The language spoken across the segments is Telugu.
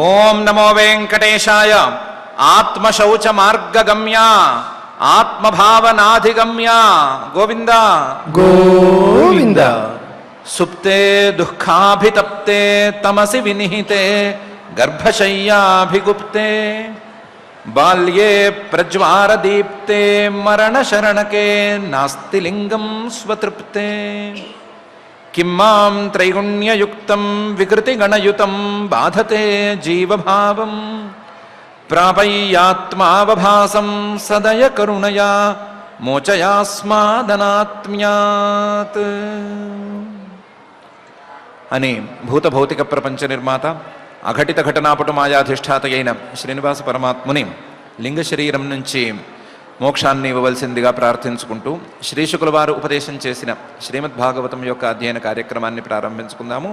ఓం నమో వెంకటేశాయ. ఆత్మశౌచ మార్గగమ్య ఆత్మభావనాధిగమ్య గోవింద గోవింద. సుప్తే దుఃఖాభితప్తే తమసి వినిహితే గర్భశయ్యాభిగుప్తే బాల్యే ప్రజ్వారదీప్తే మరణశరణకే నాస్తి లింగం స్వతృప్తే కిం మాం త్రైగుణ్యయుక్తం వికృతిగణయుతం బాధతే జీవభావం ప్రాపయ్యాత్మావభాసం సదయ కరుణయా మోచయాస్మాదనాత్మ్యాత్ అని భూతభౌతిక ప్రపంచ నిర్మాత అఘటిత ఘటనాపటు మాయాధిష్ఠాత అయిన శ్రీనివాస పరమాత్ముని లింగ శరీరం నుంచి మోక్షాన్ని ఇవ్వవలసిందిగా ప్రార్థించుకుంటూ శ్రీశుకుల వారు ఉపదేశం చేసిన శ్రీమద్భాగవతం యొక్క అధ్యయన కార్యక్రమాన్ని ప్రారంభించుకుందాము.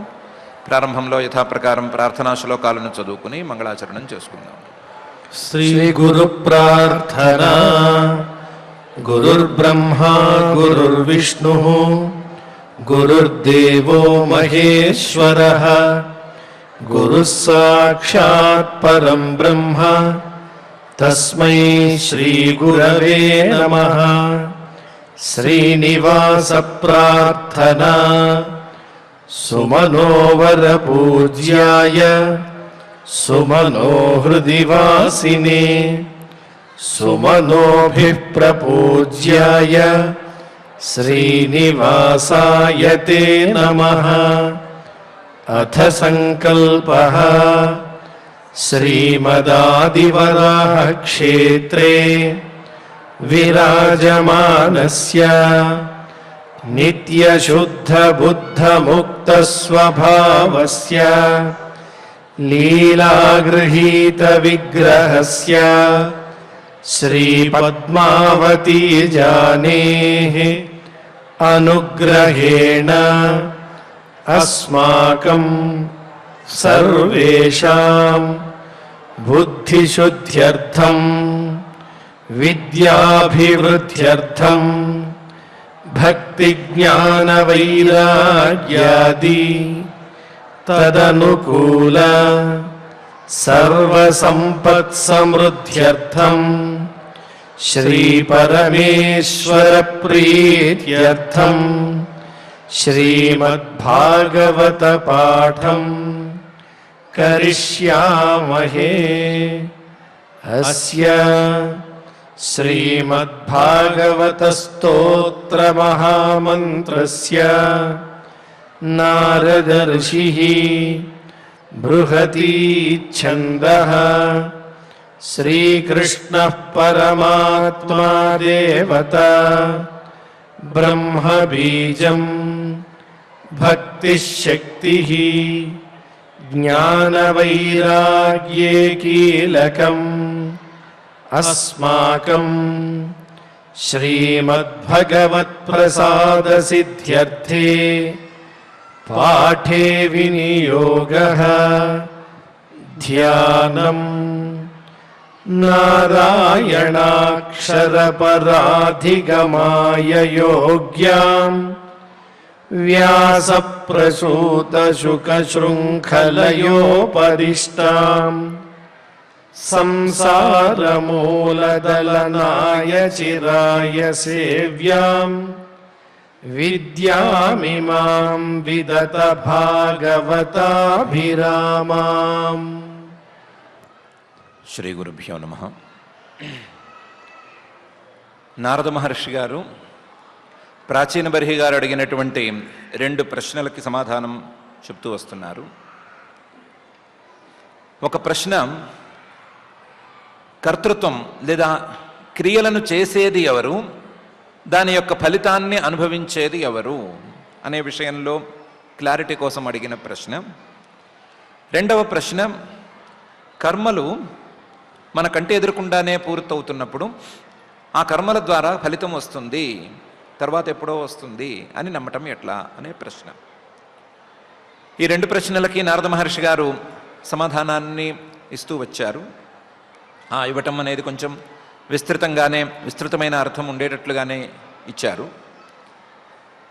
ప్రారంభంలో యథాప్రకారం ప్రార్థనా శ్లోకాలను చదువుకుని మంగళాచరణం చేసుకుందాం. శ్రీ గురు ప్రార్థన. గురుర్బ్రహ్మా గురుర్విష్ణు గురుర్దేవో మహేశ్వరః గురుః సాక్షాత్ పరం బ్రహ్మ తస్మై శ్రీ గురవే నమః. శ్రీనివాస ప్రార్థన. సుమనోవర పూజ్యాయ సుమనోహృదివాసినే సుమనోభిః ప్రపూజ్యాయ శ్రీనివాసాయ తే నమః. అథ సంకల్పః. శ్రీమదాదివరాహ క్షేత్రే విరాజమానస్య నిత్యశుద్ధ బుద్ధ ముక్త స్వభావస్య లీలాగృహీత విగ్రహస్య శ్రీ పద్మావతీ జానేః అనుగ్రహేణ అస్మాకం సర్వేషాం బుద్ధిశుద్ధ్యర్థం విద్యాభివృద్ధ్యర్థం భక్తిజ్ఞానవైరాగ్యాది తదనుకూల సర్వసంపత్సమృద్ధ్యర్థం శ్రీపరమేశ్వర ప్రీత్యర్థం శ్రీమద్భాగవత పాఠం కరిష్యామహే. అస్య శ్రీమద్భాగవత స్తోత్ర మహామంత్రస్య నారద ఋషిః బృహతి ఛందః శ్రీకృష్ణః పరమాత్మా దేవతా బ్రహ్మ బీజం భక్తిశక్తిః జ్ఞానవైరాగ్యే కీలకం అస్మాకం శ్రీమద్భగవత్ప్రసాదసిద్ధ్యర్థే పాఠే వినియోగః. ధ్యానం నారాయణాక్షరపరాధిగమాయ యోగ్యాం వ్యాసప్రసూతశుకశృంఖలయోపదిష్టాం సంసారమూలదలనాయ చిరాయ సేవ్యాం విద్యామిమాం విదత భాగవతాభిరామాం. శ్రీ గురుభ్యో నమః. నారద మహర్షి గారు ప్రాచీన బర్హి గారు అడిగినటువంటి 2 ప్రశ్నలకి సమాధానం చెప్తూ వస్తున్నారు. ఒక ప్రశ్న, కర్తృత్వం లేదా క్రియలను చేసేది ఎవరు, దాని యొక్క ఫలితాన్ని అనుభవించేది ఎవరు అనే విషయంలో క్లారిటీ కోసం అడిగిన ప్రశ్న. రెండవ ప్రశ్న, కర్మలు మన కంటి ఎదురకుండానే పూర్తవుతున్నప్పుడు ఆ కర్మల ద్వారా ఫలితం వస్తుంది, తర్వాత ఎప్పుడో వస్తుంది అని నమ్మటం ఎట్లా అనే ప్రశ్న. ఈ 2 ప్రశ్నలకి నారద మహర్షి గారు సమాధానాన్ని ఇస్తూ వచ్చారు. ఇవ్వటం అనేది కొంచెం విస్తృతమైన అర్థం ఉండేటట్లుగానే ఇచ్చారు.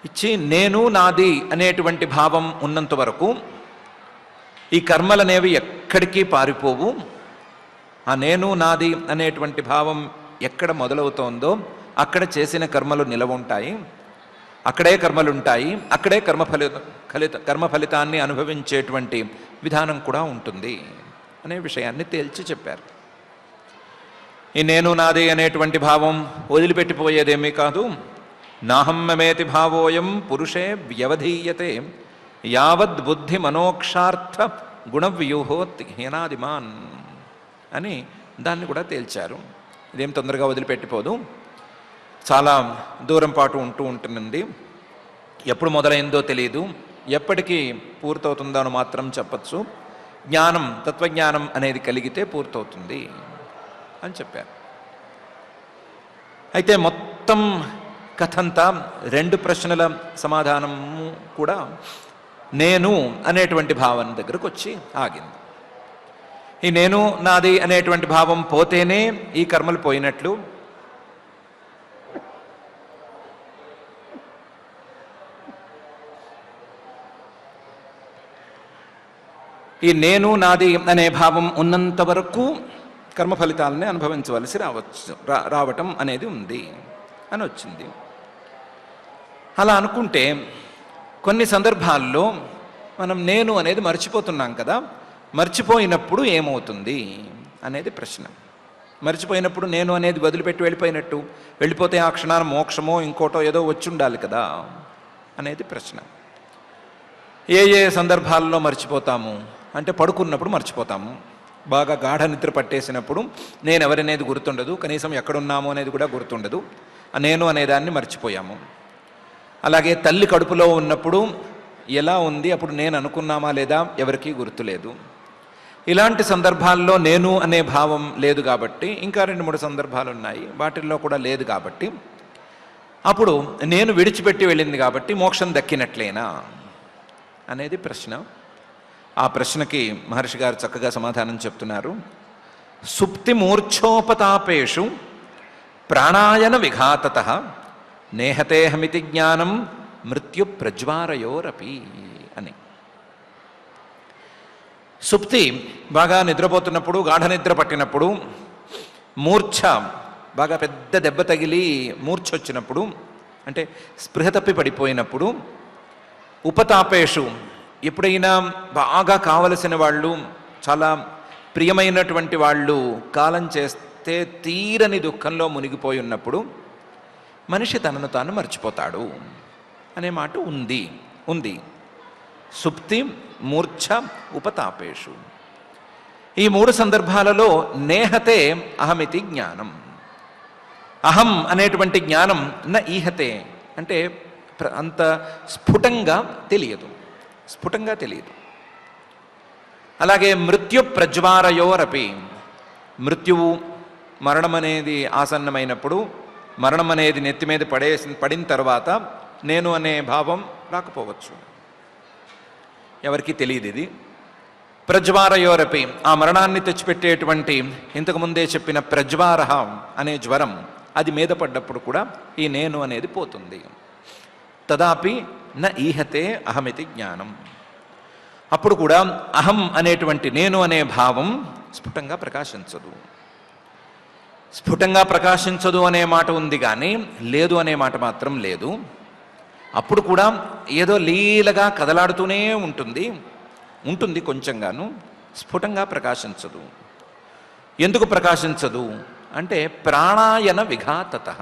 ఇచ్చి నేను నాది అనేటువంటి భావం ఉన్నంత వరకు ఈ కర్మలనేవి ఎక్కడికి పారిపోవు. ఆ నేను నాది అనేటువంటి భావం ఎక్కడ మొదలవుతోందో అక్కడ చేసిన కర్మలు నిలవుంటాయి, అక్కడే కర్మలు ఉంటాయి, అక్కడే కర్మ ఫలితాన్ని అనుభవించేటువంటి విధానం కూడా ఉంటుంది అనే విషయాన్ని తేల్చి చెప్పారు. ఈ నేను నాది అనేటువంటి భావం వదిలిపెట్టిపోయేదేమీ కాదు. నాహమ్మమేతి భావోయం పురుషే వ్యవధీయతే యావద్ బుద్ధి మనోక్షార్థ గుణవ్యూహోత్ హీనాదిమాన్ అని దాన్ని కూడా తేల్చారు. ఇదేం తొందరగా వదిలిపెట్టిపోదు, చాలా దూరం పాటు ఉంటుంది. ఎప్పుడు మొదలైందో తెలియదు, ఎప్పటికీ పూర్తవుతుందో అని మాత్రం చెప్పచ్చు. జ్ఞానం, తత్వజ్ఞానం అనేది కలిగితే పూర్తవుతుంది అని చెప్పారు. అయితే మొత్తం కథంతా 2 ప్రశ్నల సమాధానము కూడా నేను అనేటువంటి భావన దగ్గరకు వచ్చి ఆగింది. ఈ నేను నాది అనేటువంటి భావం పోతేనే ఈ కర్మలు పోయినట్లు. ఈ నేను నాది అనే భావం ఉన్నంత వరకు కర్మ ఫలితాలని అనుభవించవలసి రావటం అనేది ఉంది అని వచ్చింది. అలా అనుకుంటే కొన్ని సందర్భాల్లో మనం నేను అనేది మర్చిపోతున్నాం కదా, మర్చిపోయినప్పుడు ఏమవుతుంది అనేది ప్రశ్న. మర్చిపోయినప్పుడు నేను అనేది వదిలిపెట్టి వెళ్ళిపోతే ఆ క్షణాన మోక్షమో ఇంకోటో ఏదో వచ్చి ఉండాలి కదా అనేది ప్రశ్న. ఏ సందర్భాల్లో మర్చిపోతాము అంటే పడుకున్నప్పుడు మర్చిపోతాము. బాగా గాఢ నిద్ర పట్టేసినప్పుడు నేను ఎవరనేది గుర్తుండదు, కనీసం ఎక్కడున్నామో అనేది కూడా గుర్తుండదు. నేను అనేదాన్ని మర్చిపోయాము. అలాగే తల్లి కడుపులో ఉన్నప్పుడు ఎలా ఉంది, అప్పుడు నేను అనుకున్నామా లేదా ఎవరికీ గుర్తులేదు. ఇలాంటి సందర్భాల్లో నేను అనే భావం లేదు కాబట్టి, ఇంకా 2-3 సందర్భాలు ఉన్నాయి, వాటిల్లో కూడా లేదు కాబట్టి, అప్పుడు నేను విడిచిపెట్టి వెళ్ళింది కాబట్టి మోక్షం దక్కినట్లేనా అనేది ప్రశ్న. ఆ ప్రశ్నకి మహర్షి గారు చక్కగా సమాధానం చెప్తున్నారు. సుప్తి మూర్ఛోపతాపేషు ప్రాణాయన విఘాతతః నేహతేహమితి జ్ఞానం మృత్యు ప్రజ్వారయోరపి అని. సుప్తి బాగా నిద్రపోతున్నప్పుడు, గాఢ నిద్ర పట్టినప్పుడు, మూర్ఛ బాగా పెద్ద దెబ్బ తగిలి మూర్ఛ వచ్చినప్పుడు, అంటే స్పృహ తప్పి పడిపోయినప్పుడు, ఉపతాపేషు ఎప్పుడైనా బాగా కావలసిన వాళ్ళు, చాలా ప్రియమైనటువంటి వాళ్ళు కాలం చేస్తే తీరని దుఃఖంలో మునిగిపోయి ఉన్నప్పుడు మనిషి తనను తాను మర్చిపోతాడు అనే మాట ఉంది. సుప్తి, మూర్ఛ, ఉపతాపేషు ఈ 3 సందర్భాలలో నేహతే అహమితి జ్ఞానం. అహం అనేటువంటి జ్ఞానం న ఈహతే అంటే అంత స్ఫుటంగా తెలియదు. అలాగే మృత్యు ప్రజ్వారయోరపి, మృత్యువు, మరణం అనేది ఆసన్నమైనప్పుడు, మరణం అనేది నెత్తి మీద పడిన తర్వాత నేను అనే భావం రాకపోవచ్చు, ఎవరికి తెలియదు ఇది. ప్రజ్వారయోరపి, ఆ మరణాన్ని తెచ్చిపెట్టేటువంటి ఇంతకుముందే చెప్పిన ప్రజ్వార అనే జ్వరం అది మీద పడ్డప్పుడు కూడా ఈ నేను అనేది పోతుంది. తదాపి న ఈహతే అహమితి జ్ఞానం. అప్పుడు కూడా అహం అనేటువంటి నేను అనే భావం స్ఫుటంగా ప్రకాశించదు అనే మాట ఉంది, కానీ లేదు అనే మాట మాత్రం లేదు. అప్పుడు కూడా ఏదో లీలగా కదలాడుతూనే ఉంటుంది కొంచెంగాను, స్ఫుటంగా ప్రకాశించదు. ఎందుకు ప్రకాశించదు అంటే ప్రాణాయన విఘాతతః,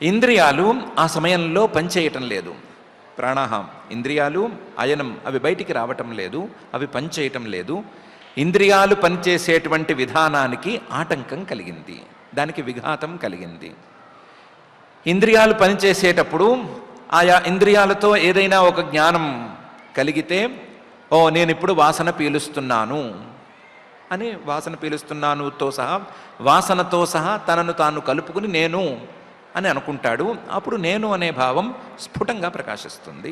ఇంద్రియాలు ఆ సమయంలో పనిచేయటం లేదు. ప్రాణాహం ఇంద్రియాలు, అయనం అవి బయటికి రావటం లేదు, అవి పనిచేయటం లేదు. ఇంద్రియాలు పనిచేసేటువంటి విధానానికి ఆటంకం కలిగింది, దానికి విఘాతం కలిగింది. ఇంద్రియాలు పనిచేసేటప్పుడు ఆయా ఇంద్రియాలతో ఏదైనా ఒక జ్ఞానం కలిగితే, ఓ నేను ఇప్పుడు వాసన పీలుస్తున్నాను అని, వాసన పీలుస్తున్నానుతో సహా, వాసనతో సహా తనను తాను కలుపుకుని నేను అని అనుకుంటాడు. అప్పుడు నేను అనే భావం స్ఫుటంగా ప్రకాశిస్తుంది.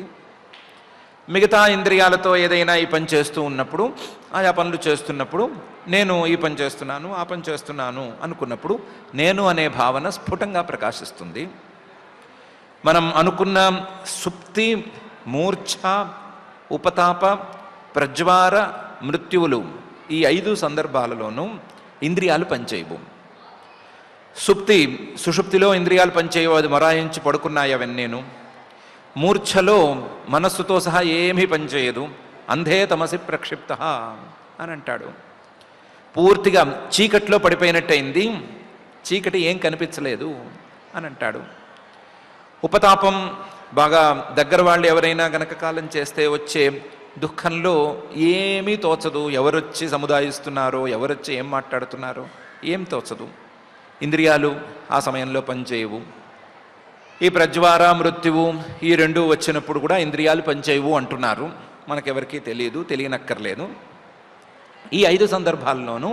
మిగతా ఇంద్రియాలతో ఏదైనా ఈ పని చేస్తూ ఉన్నప్పుడు, ఆయా పనులు చేస్తున్నప్పుడు నేను ఈ పని చేస్తున్నాను, ఆ పని చేస్తున్నాను అనుకున్నప్పుడు నేను అనే భావన స్ఫుటంగా ప్రకాశిస్తుంది. మనం అనుకున్న సుప్తి, మూర్ఛ, ఉపతాప, ప్రజ్వార, మృత్యువులు ఈ 5 సందర్భాలలోనూ ఇంద్రియాలు పనిచేయవు. సుషుప్తిలో ఇంద్రియాలు పనిచేయవు, అది మొరాయించి పడుకున్నాయి అవన్నీను. మూర్ఛలో మనస్సుతో సహా ఏమీ పనిచేయదు. అంధే తమసి ప్రక్షిప్త అని అంటాడు. పూర్తిగా చీకట్లో పడిపోయినట్టయింది, చీకటి ఏం కనిపించలేదు అని అంటాడు. ఉపతాపం, బాగా దగ్గర వాళ్ళు ఎవరైనా గనక కాలం చేస్తే వచ్చే దుఃఖంలో ఏమీ తోచదు. ఎవరొచ్చి సముదాయిస్తున్నారో, ఎవరొచ్చి ఏం మాట్లాడుతున్నారో ఏం తోచదు. ఇంద్రియాలు ఆ సమయంలో పనిచేయవు. ఈ ప్రజ్వార, మృత్యువు ఈ 2 వచ్చినప్పుడు కూడా ఇంద్రియాలు పనిచేయవు అంటున్నారు. మనకెవరికీ తెలియదు, తెలియనక్కర్లేదు. ఈ 5 సందర్భాల్లోనూ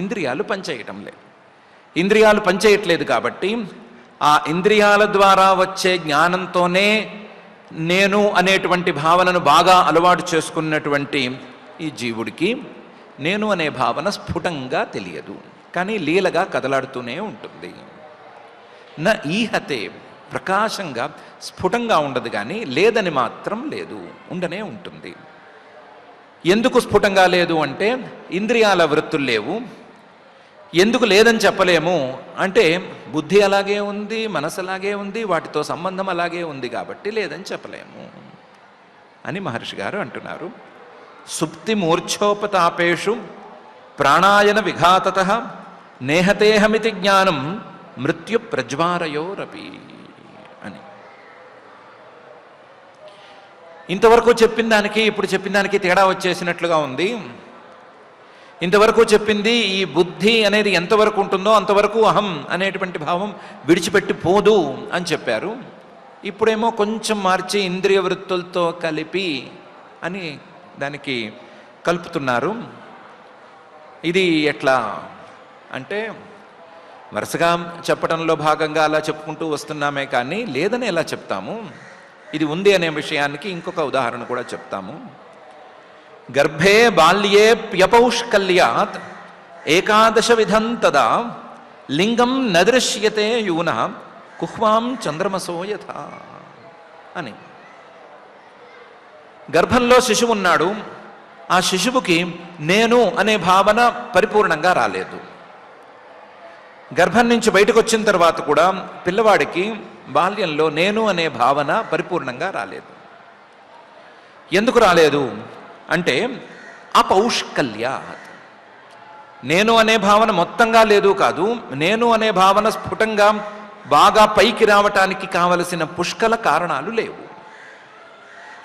ఇంద్రియాలు పనిచేయటం లేదు. ఇంద్రియాలు పనిచేయట్లేదు కాబట్టి ఆ ఇంద్రియాల ద్వారా వచ్చే జ్ఞానంతోనే నేను అనేటువంటి భావనను బాగా అలవాటు చేసుకున్నటువంటి ఈ జీవుడికి నేను అనే భావన స్ఫుటంగా తెలియదు, కానీ లీలగా కదలాడుతూనే ఉంటుంది. నా ఈహతే, ప్రకాశంగా స్ఫుటంగా ఉండదు, కానీ లేదని మాత్రం లేదు, ఉండనే ఉంటుంది. ఎందుకు స్ఫుటంగా లేదు అంటే ఇంద్రియాల వృత్తులు లేవు. ఎందుకు లేదని చెప్పలేము అంటే బుద్ధి అలాగే ఉంది, మనసు అలాగే ఉంది, వాటితో సంబంధం అలాగే ఉంది కాబట్టి లేదని చెప్పలేము అని మహర్షి గారు అంటున్నారు. సుప్తి మూర్ఛోపతాపేషు ప్రాణాయన విఘాతత నేహతేహమితి జ్ఞానం మృత్యు ప్రజ్వారయోరపి అని. ఇంతవరకు చెప్పిన దానికి ఇప్పుడు చెప్పిన దానికి తేడా వచ్చేసినట్లుగా ఉంది. ఇంతవరకు చెప్పింది ఈ బుద్ధి అనేది ఎంతవరకు ఉంటుందో అంతవరకు అహం అనేటువంటి భావం విడిచిపెట్టి పోదు అని చెప్పారు. ఇప్పుడేమో కొంచెం మార్చి ఇంద్రియ వృత్తులతో కలిపి అని దానికి కలుపుతున్నారు. ఇది ఎట్లా అంటే వరుసగా చెప్పడంలో భాగంగా అలా చెప్పుకుంటూ వస్తున్నామే, కానీ లేదని ఎలా చెప్తాము? ఇది ఉంది అనే విషయానికి ఇంకొక ఉదాహరణ కూడా చెప్తాము. గర్భే బాల్యే ప్యపౌష్కల్యాత్ ఏకాదశ విధం తదా లింగం నదృశ్యతే యూన కుహ్వాం చంద్రమసో యథా అని. గర్భంలో శిశువు ఉన్నాడు. ఆ శిశువుకి నేను అనే భావన పరిపూర్ణంగా రాలేదు. గర్భం నుంచి బయటకు వచ్చిన తర్వాత కూడా పిల్లవాడికి బాల్యంలో నేను అనే భావన పరిపూర్ణంగా రాలేదు. ఎందుకు రాలేదు అంటే అపౌష్కల్య. నేను అనే భావన మొత్తంగా లేదు కాదు, నేను అనే భావన స్ఫుటంగా బాగా పైకి రావటానికి కావలసిన పుష్కల కారణాలు లేవు.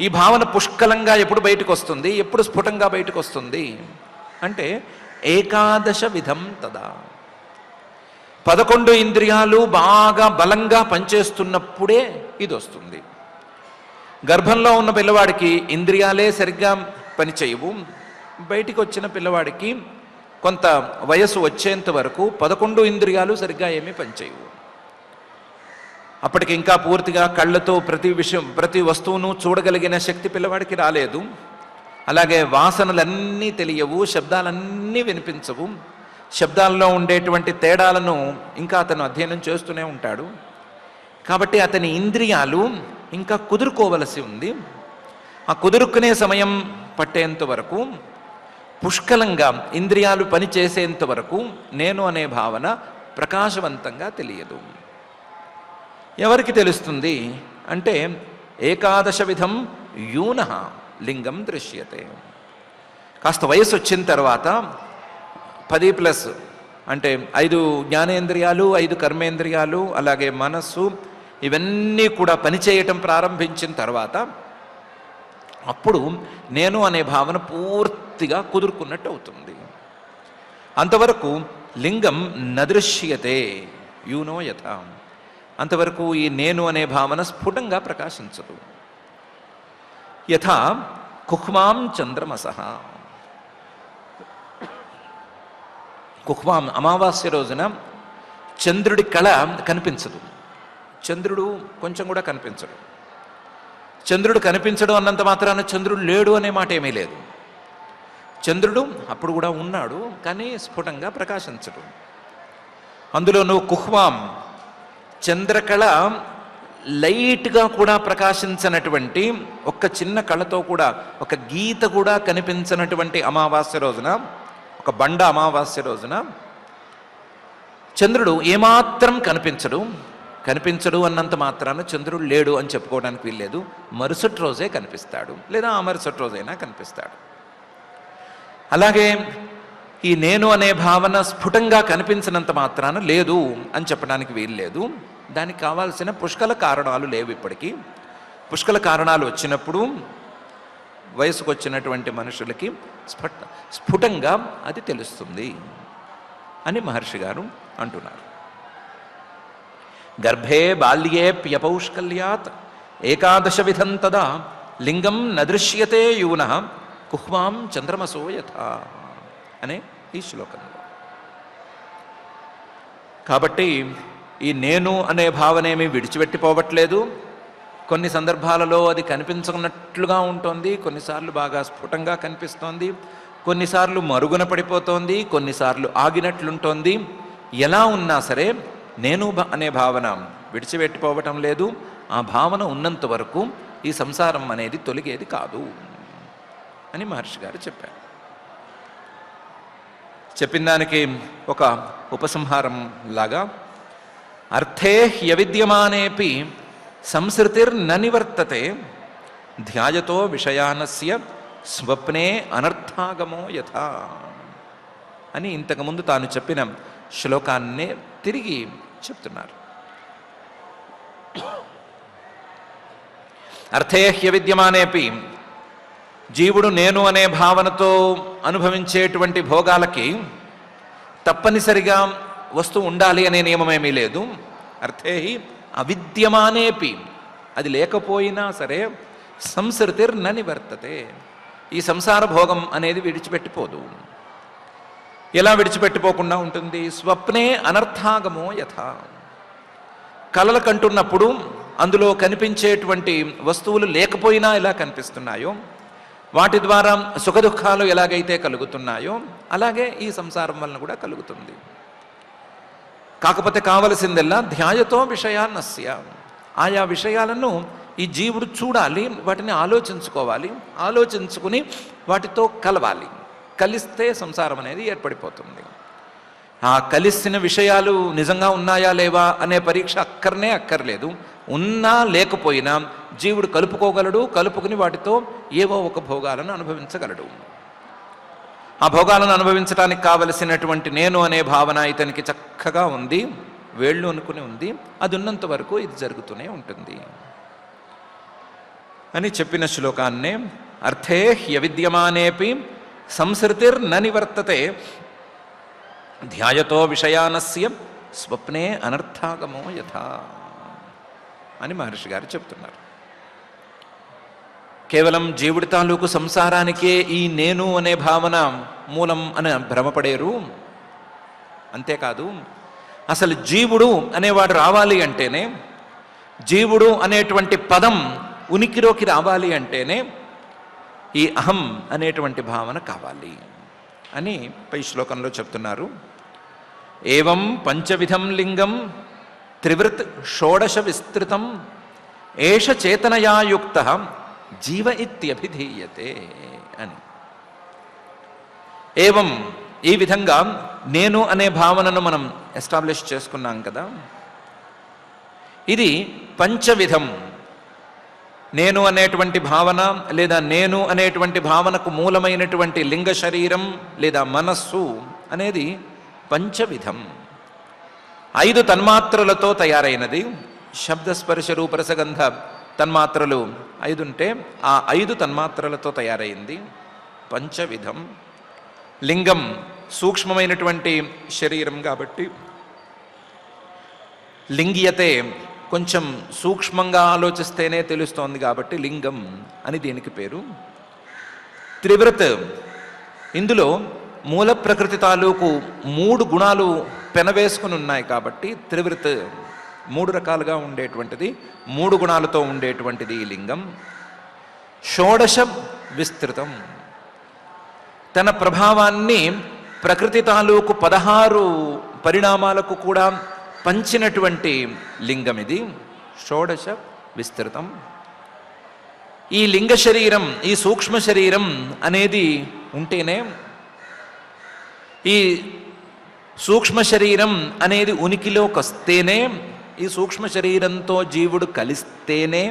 ఈ భావన పుష్కలంగా ఎప్పుడు బయటకు వస్తుంది, ఎప్పుడు స్ఫుటంగా బయటకు వస్తుంది అంటే ఏకాదశ విధం తదా, 11 ఇంద్రియాలు బాగా బలంగా పనిచేస్తున్నప్పుడే ఇది వస్తుంది. గర్భంలో ఉన్న పిల్లవాడికి ఇంద్రియాలే సరిగ్గా పనిచేయవు. బయటికి వచ్చిన పిల్లవాడికి కొంత వయసు వచ్చేంత వరకు 11 ఇంద్రియాలు సరిగ్గా ఏమీ పనిచేయవు. అప్పటికి ఇంకా పూర్తిగా కళ్ళతో ప్రతి వస్తువును చూడగలిగిన శక్తి పిల్లవాడికి రాలేదు. అలాగే వాసనలన్నీ తెలియవు, శబ్దాలన్నీ వినిపించవు. శబ్దాల్లో ఉండేటువంటి తేడాలను ఇంకా అతను అధ్యయనం చేస్తూనే ఉంటాడు. కాబట్టి అతని ఇంద్రియాలు ఇంకా కుదురుకోవలసి ఉంది. ఆ కుదురుకునే సమయం పట్టేంత వరకు, పుష్కలంగా ఇంద్రియాలు పనిచేసేంత వరకు నేను అనే భావన ప్రకాశవంతంగా తెలియదు. ఎవరికి తెలుస్తుంది అంటే ఏకాదశ విధం యూన లింగం దృశ్యతే. కాస్త వయసు వచ్చిన తర్వాత 10+ అంటే 5 జ్ఞానేంద్రియాలు, 5 కర్మేంద్రియాలు, అలాగే మనస్సు ఇవన్నీ కూడా పనిచేయటం ప్రారంభించిన తర్వాత అప్పుడు నేను అనే భావన పూర్తిగా కుదురుకున్నట్టు అవుతుంది. అంతవరకు లింగం నదృశ్యతే యూనో యథ, అంతవరకు ఈ నేను అనే భావన స్ఫుటంగా ప్రకాశించదు. యథా కుహ్మాం చంద్రమసః, కుహ్మాం అమావాస్య రోజున చంద్రుడి కళ కనిపించదు. చంద్రుడు కొంచెం కూడా కనిపించడు. చంద్రుడు కనిపించడం అన్నంత మాత్రాన చంద్రుడు లేడు అనే మాట ఏమీ లేదు. చంద్రుడు అప్పుడు కూడా ఉన్నాడు, కానీ స్ఫుటంగా ప్రకాశించడు. అందులోనూ కుహ్మాం చంద్రకళ లైట్గా కూడా ప్రకాశించినటువంటి ఒక్క చిన్న కళతో కూడా ఒక గీత కూడా కనిపించినటువంటి అమావాస్య రోజున, ఒక బండ అమావాస్య రోజున చంద్రుడు ఏమాత్రం కనిపించడు అన్నంత మాత్రాన చంద్రుడు లేడు అని చెప్పుకోవడానికి వీల్లేదు. మరుసటి రోజే కనిపిస్తాడు, లేదా ఆ మరుసటి రోజైనా కనిపిస్తాడు. అలాగే ఈ నేను అనే భావన స్ఫుటంగా కనిపించినంత మాత్రాన లేదు అని చెప్పడానికి వీల్లేదు. దానికి కావాల్సిన పుష్కల కారణాలు లేవు. ఇప్పటికీ పుష్కల కారణాలు వచ్చినప్పుడు వయసుకు వచ్చినటువంటి మనుషులకి స్ఫుటంగా అది తెలుస్తుంది అని మహర్షి గారు అంటున్నారు. గర్భే బాల్యేప్యపౌష్కల్యాత్ ఏకాదశ విధం తదా లింగం నదృశ్యతే యూనః కుహ్వాం చంద్రమసో యథా అనే ఈ శ్లోకంలో. కాబట్టి ఈ నేను అనే భావనేమి విడిచిపెట్టిపోవట్లేదు. కొన్ని సందర్భాలలో అది కనిపించనట్లుగా ఉంటుంది, కొన్నిసార్లు బాగా స్ఫుటంగా కనిపిస్తోంది, కొన్నిసార్లు మరుగున పడిపోతోంది, కొన్నిసార్లు ఆగినట్లుంటోంది. ఎలా ఉన్నా సరే నేను అనే భావన విడిచిపెట్టిపోవటం లేదు. ఆ భావన ఉన్నంత వరకు ఈ సంసారం అనేది తొలగేది కాదు అని మహర్షి గారు చెప్పారు. చెప్పిన దానికి ఒక ఉపసంహారం లాగా, అర్థే హ్యవిద్యమానేపి సంసృతిర్న నివర్తతే ధ్యాయతో విషయానస్య స్వప్నే అనర్థాగమో యథా అని ఇంతకుముందు తాను చెప్పిన శ్లోకాన్నే తిరిగి చెప్తున్నారు. అర్థే హ్యవిద్యమానేపి, జీవుడు నేను అనే భావనతో అనుభవించేటువంటి భోగాలకి తప్పనిసరిగా వస్తువు ఉండాలి అనే నియమమేమీ లేదు. అర్థే అవిద్యమానేపి, అది లేకపోయినా సరే సంసృతిర్న నివర్తతే, ఈ సంసార భోగం అనేది విడిచిపెట్టిపోదు. ఎలా విడిచిపెట్టిపోకుండా ఉంటుంది? స్వప్నే అనర్థాగమో యథా, కలలు కంటున్నప్పుడు అందులో కనిపించేటువంటి వస్తువులు లేకపోయినా ఎలా కనిపిస్తున్నాయో, వాటి ద్వారా సుఖదుఖాలు ఎలాగైతే కలుగుతున్నాయో అలాగే ఈ సంసారం వలన కూడా కలుగుతుంది. కాకపోతే కావలసిందల్లా ధ్యాయతో విషయాన్నస్య, ఆయా విషయాలను ఈ జీవుడు చూడాలి, వాటిని ఆలోచించుకోవాలి, ఆలోచించుకుని వాటితో కలవాలి. కలిస్తే సంసారం అనేది ఏర్పడిపోతుంది. ఆ కలిసిన విషయాలు నిజంగా ఉన్నాయా లేవా అనే పరీక్ష అక్కర్లేదు. ఉన్నా లేకపోయినా జీవుడు కలుపుకోగలడు, కలుపుకుని వాటితో ఏవో ఒక భోగాలను అనుభవించగలడు. ఆ భోగాలను అనుభవించడానికి కావలసినటువంటి నేను అనే భావన ఇతనికి చక్కగా ఉంది, వేళ్ళు అనుకుని ఉంది. అది ఉన్నంత వరకు ఇది జరుగుతూనే ఉంటుంది అని చెప్పిన శ్లోకాన్నే అర్థే హ్యవిద్యమానేపి సంసృతిర్న నివర్తతే ధ్యాయతో విషయానస్య స్వప్నే అనర్థాగమో యథా అని మహర్షి గారు చెప్తున్నారు. కేవలం జీవుడి తాలూకు సంసారానికే ఈ నేను అనే భావన మూలం అని భ్రమపడేరు. అంతేకాదు, అసలు జీవుడు అనేవాడు రావాలి అంటేనే, జీవుడు అనేటువంటి పదం ఉనికిలోకి రావాలి అంటేనే ఈ అహం అనేటువంటి భావన కావాలి అని పై శ్లోకంలో చెప్తున్నారు. ఏవం పంచవిధం లింగం త్రివృత్ షోడశ విస్తృతం ఏష చేతనయా యుక్త జీవ ఇత్యభిధీయతే అని. ఏవం, ఈ విధంగా నేను అనే భావనను మనం ఎస్టాబ్లిష్ చేసుకున్నాం కదా, ఇది పంచవిధం. నేను అనేటువంటి భావన లేదా నేను అనేటువంటి భావనకు మూలమైనటువంటి లింగ శరీరం లేదా మనస్సు అనేది పంచవిధం, 5 తన్మాత్రలతో తయారైనది. శబ్దస్పర్శ రూపరసగంధ తన్మాత్రలు 5 ఉంటే ఆ 5 తన్మాత్రలతో తయారైంది పంచవిధం. లింగం సూక్ష్మమైనటువంటి శరీరం కాబట్టి లింగియతే, కొంచెం సూక్ష్మంగా ఆలోచిస్తేనే తెలుస్తోంది కాబట్టి లింగం అని దీనికి పేరు. త్రివృత్, ఇందులో మూల ప్రకృతి తాలూకు 3 గుణాలు పెనవేసుకుని ఉన్నాయి కాబట్టి త్రివృత్, 3 రకాలుగా ఉండేటువంటిది, 3 గుణాలతో ఉండేటువంటిది ఈ లింగం. షోడశ విస్తృతం, తన ప్రభావాన్ని ప్రకృతి తాలూకు 16 పరిణామాలకు కూడా పంచినటువంటి లింగం ఇది. షోడశ విస్తృతం. ఈ లింగ శరీరం, ఈ సూక్ష్మ శరీరం అనేది ఉంటేనే, ఈ సూక్ష్మ శరీరం అనేది ఉనికిలోకి వస్తేనే, ఈ సూక్ష్మ శరీరంతో జీవుడు కలిస్తేనే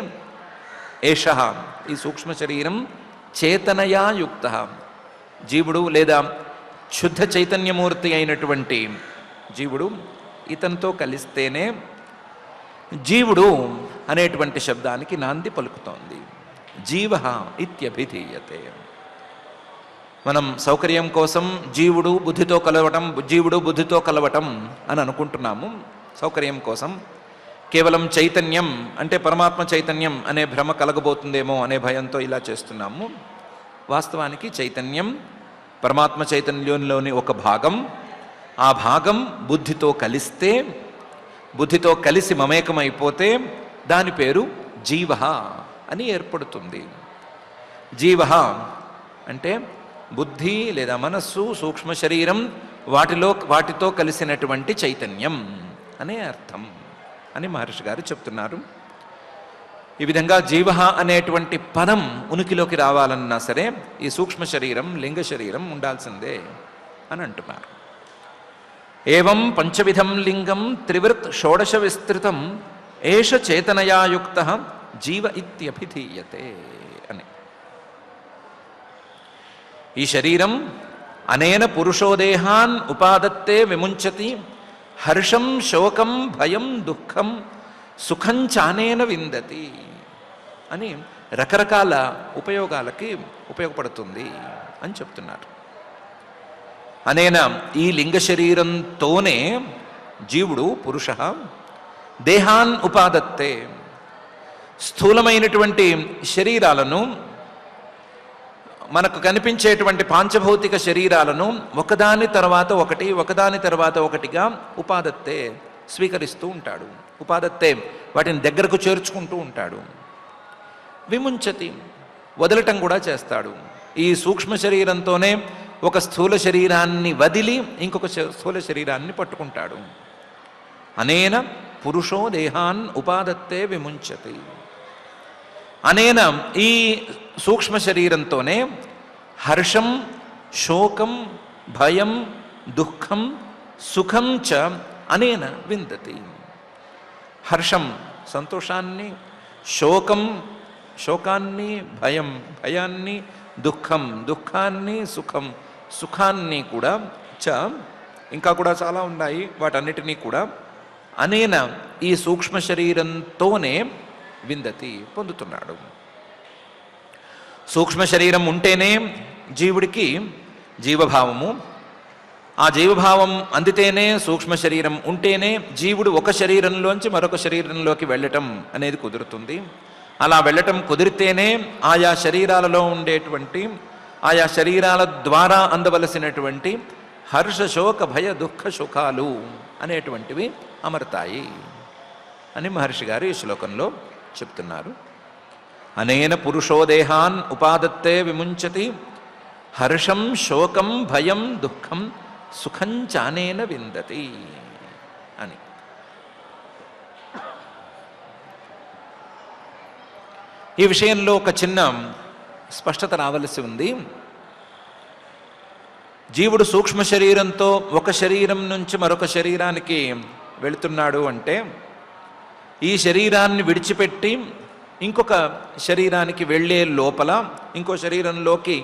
ఏష, ఈ సూక్ష్మ శరీరం చేతనయా యుక్త, జీవుడు లేదా శుద్ధ చైతన్యమూర్తి అయినటువంటి జీవుడు ఇతనితో కలిస్తేనే జీవుడు అనేటువంటి శబ్దానికి నాంది పలుకుతోంది. జీవ ఇత్యభిధీయతే. మనం సౌకర్యం కోసం జీవుడు బుద్ధితో కలవటం అని అనుకుంటున్నాము. సౌకర్యం కోసం కేవలం చైతన్యం అంటే పరమాత్మ చైతన్యం అనే భ్రమ కలగబోతుందేమో అనే భయంతో ఇలా చేస్తున్నాము. వాస్తవానికి చైతన్యం పరమాత్మ చైతన్యంలోని ఒక భాగం. ఆ భాగం బుద్ధితో కలిసి మమేకమైపోతే దాని పేరు జీవ అని ఏర్పడుతుంది. జీవ అంటే బుద్ధి లేదా మనస్సు, సూక్ష్మ శరీరం వాటితో కలిసినటువంటి చైతన్యం అనే అర్థం అని మహర్షి గారు చెప్తున్నారు. ఈ విధంగా జీవ అనేటువంటి పదం ఉనికిలోకి రావాలన్నా సరే ఈ సూక్ష్మ శరీరం, లింగ శరీరం ఉండాల్సిందే అని అంటున్నారు. ఏవం పంచవిధం లింగం త్రివృత్ షోడశ విస్తృతం ఏష చేతనయాయుక్త జీవ ఇత్యభిధీయతే అని. ఈ శరీరం అనేన పురుషోదేహాన్ ఉపాదత్తే విముంచతి హర్షం శోకం భయం దుఃఖం సుఖం చానేన విందతి అని రకరకాల ఉపయోగాలకి ఉపయోగపడుతుంది అని చెప్తున్నారు. అనేన ఈ లింగ శరీరంతోనే జీవుడు పురుష దేహాన్ ఉపాదత్తే, స్థూలమైనటువంటి శరీరాలను, మనకు కనిపించేటువంటి పాంచభౌతిక శరీరాలను ఒకదాని తర్వాత ఒకటిగా ఉపాదత్తే స్వీకరిస్తూ ఉంటాడు. ఉపాదత్తే వాటిని దగ్గరకు చేర్చుకుంటూ ఉంటాడు. విముంచతి వదలటం కూడా చేస్తాడు. ఈ సూక్ష్మ శరీరంతోనే ఒక స్థూల శరీరాన్ని వదిలి ఇంకొక స్థూల శరీరాన్ని పట్టుకుంటాడు. అనేన పురుషో దేహాన్ ఉపాదత్తే విముంచతి. అనేన ఈ సూక్ష్మ శరీరంతోనే హర్షం శోకం భయం దుఃఖం సుఖం చ అనేన విందతి. హర్షం సంతోషాన్ని, శోకాన్ని, భయాన్ని, దుఃఖాన్ని, సుఖాన్ని కూడా ఇంకా కూడా చాలా ఉన్నాయి. వాటన్నిటినీ కూడా అనేన ఈ సూక్ష్మ శరీరంతోనే విందతి పొందుతున్నాడు. సూక్ష్మ శరీరం ఉంటేనే జీవుడికి జీవభావము, ఆ జీవభావం అందితేనే, సూక్ష్మ శరీరం ఉంటేనే జీవుడు ఒక శరీరంలోంచి మరొక శరీరంలోకి వెళ్ళటం అనేది కుదురుతుంది. అలా వెళ్ళటం కుదిరితేనే ఆయా శరీరాలలో ఉండేటువంటి, ఆయా శరీరాల ద్వారా అందవలసినటువంటి హర్ష శోక భయ దుఃఖ సుఖాలు అనేటువంటివి అమరతాయి అని మహర్షి గారు ఈ శ్లోకంలో చెప్తున్నారు. అనేన పురుషోదేహాన్ ఉపాదత్తే విముంచతి హర్షం శోకం భయం దుఃఖం సుఖం చానేన విందతి అని. ఈ విషయంలో ఒక చిన్న స్పష్టత రావలసి ఉంది. జీవుడు సూక్ష్మ శరీరంతో ఒక శరీరం నుంచి మరొక శరీరానికి వెళుతున్నాడు అంటే, ఈ శరీరాన్ని విడిచిపెట్టి ఇంకొక శరీరానికి వెళ్ళే లోపల, ఇంకో శరీరంలోకి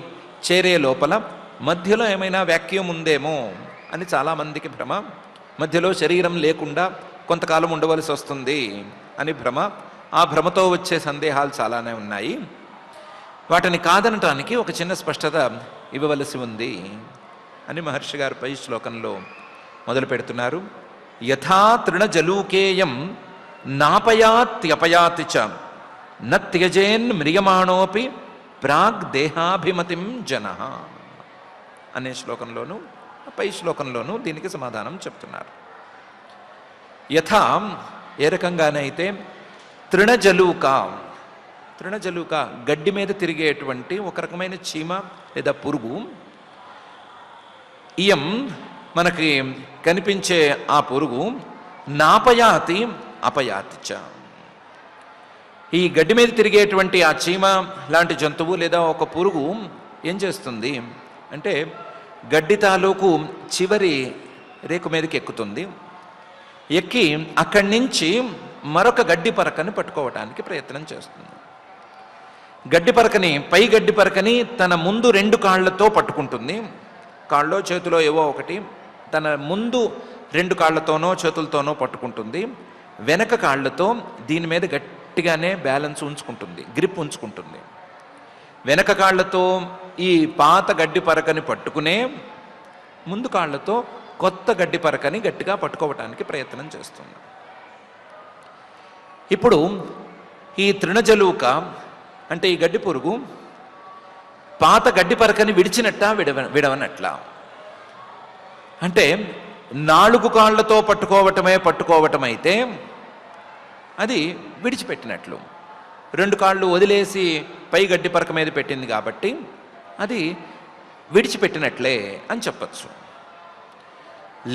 చేరే లోపల మధ్యలో ఏమైనా వ్యాక్యూమ్ ఉందేమో అని చాలామందికి భ్రమ. మధ్యలో శరీరం లేకుండా కొంతకాలం ఉండవలసి వస్తుంది అని భ్రమ. ఆ భ్రమతో వచ్చే సందేహాలు చాలానే ఉన్నాయి. వాటిని కాదనటానికి ఒక చిన్న స్పష్టత ఇవ్వవలసి ఉంది అని మహర్షి గారు పై శ్లోకంలో మొదలు పెడుతున్నారు. యథా తృణజలూకేయం నాపయాత్యపయాతి చ న త్యజేన్ మ్రియమాణోపి ప్రాగ్ దేహాభిమతిం జనః అనే శ్లోకంలోనూ పై శ్లోకంలోనూ దీనికి సమాధానం చెప్తున్నారు. యథా ఏ రకంగానైతే తృణజలూక గడ్డి మీద తిరిగేటువంటి ఒక రకమైన చీమ లేదా పురుగు, ఇయం మనకి కనిపించే ఆ పురుగు నాపయాతి అపయాతి చ, ఈ గడ్డి మీద తిరిగేటువంటి ఆ చీమ లాంటి జంతువు లేదా ఒక పురుగు ఏం చేస్తుంది అంటే గడ్డి తాలూకు చివరి రేకు మీదకి ఎక్కుతుంది. ఎక్కి అక్కడి నుంచి మరొక గడ్డి పరకని పట్టుకోవటానికి ప్రయత్నం చేస్తుంది. గడ్డి పరకని, పై గడ్డి పరకని తన ముందు 2 కాళ్లతో పట్టుకుంటుంది. కాళ్ళో చేతిలో ఏవో ఒకటి తన ముందు 2 కాళ్లతోనో చేతులతోనో పట్టుకుంటుంది. వెనక కాళ్ళతో దీని మీద గట్టిగానే బ్యాలెన్స్ ఉంచుకుంటుంది, గ్రిప్ ఉంచుకుంటుంది. వెనక కాళ్ళతో ఈ పాత గడ్డి పరకని పట్టుకునే, ముందు కాళ్ళతో కొత్త గడ్డి పరకని గట్టిగా పట్టుకోవటానికి ప్రయత్నం చేస్తుంది. ఇప్పుడు ఈ తృణజలూక అంటే ఈ గడ్డి పురుగు పాత గడ్డి పరకని విడిచినట్ట విడవనట్లా? అంటే 4 కాళ్ళతో పట్టుకోవటమైతే అది విడిచిపెట్టినట్లు. 2 కాళ్ళు వదిలేసి పై గడ్డి పరక మీద పెట్టింది కాబట్టి అది విడిచిపెట్టినట్లే అని చెప్పచ్చు.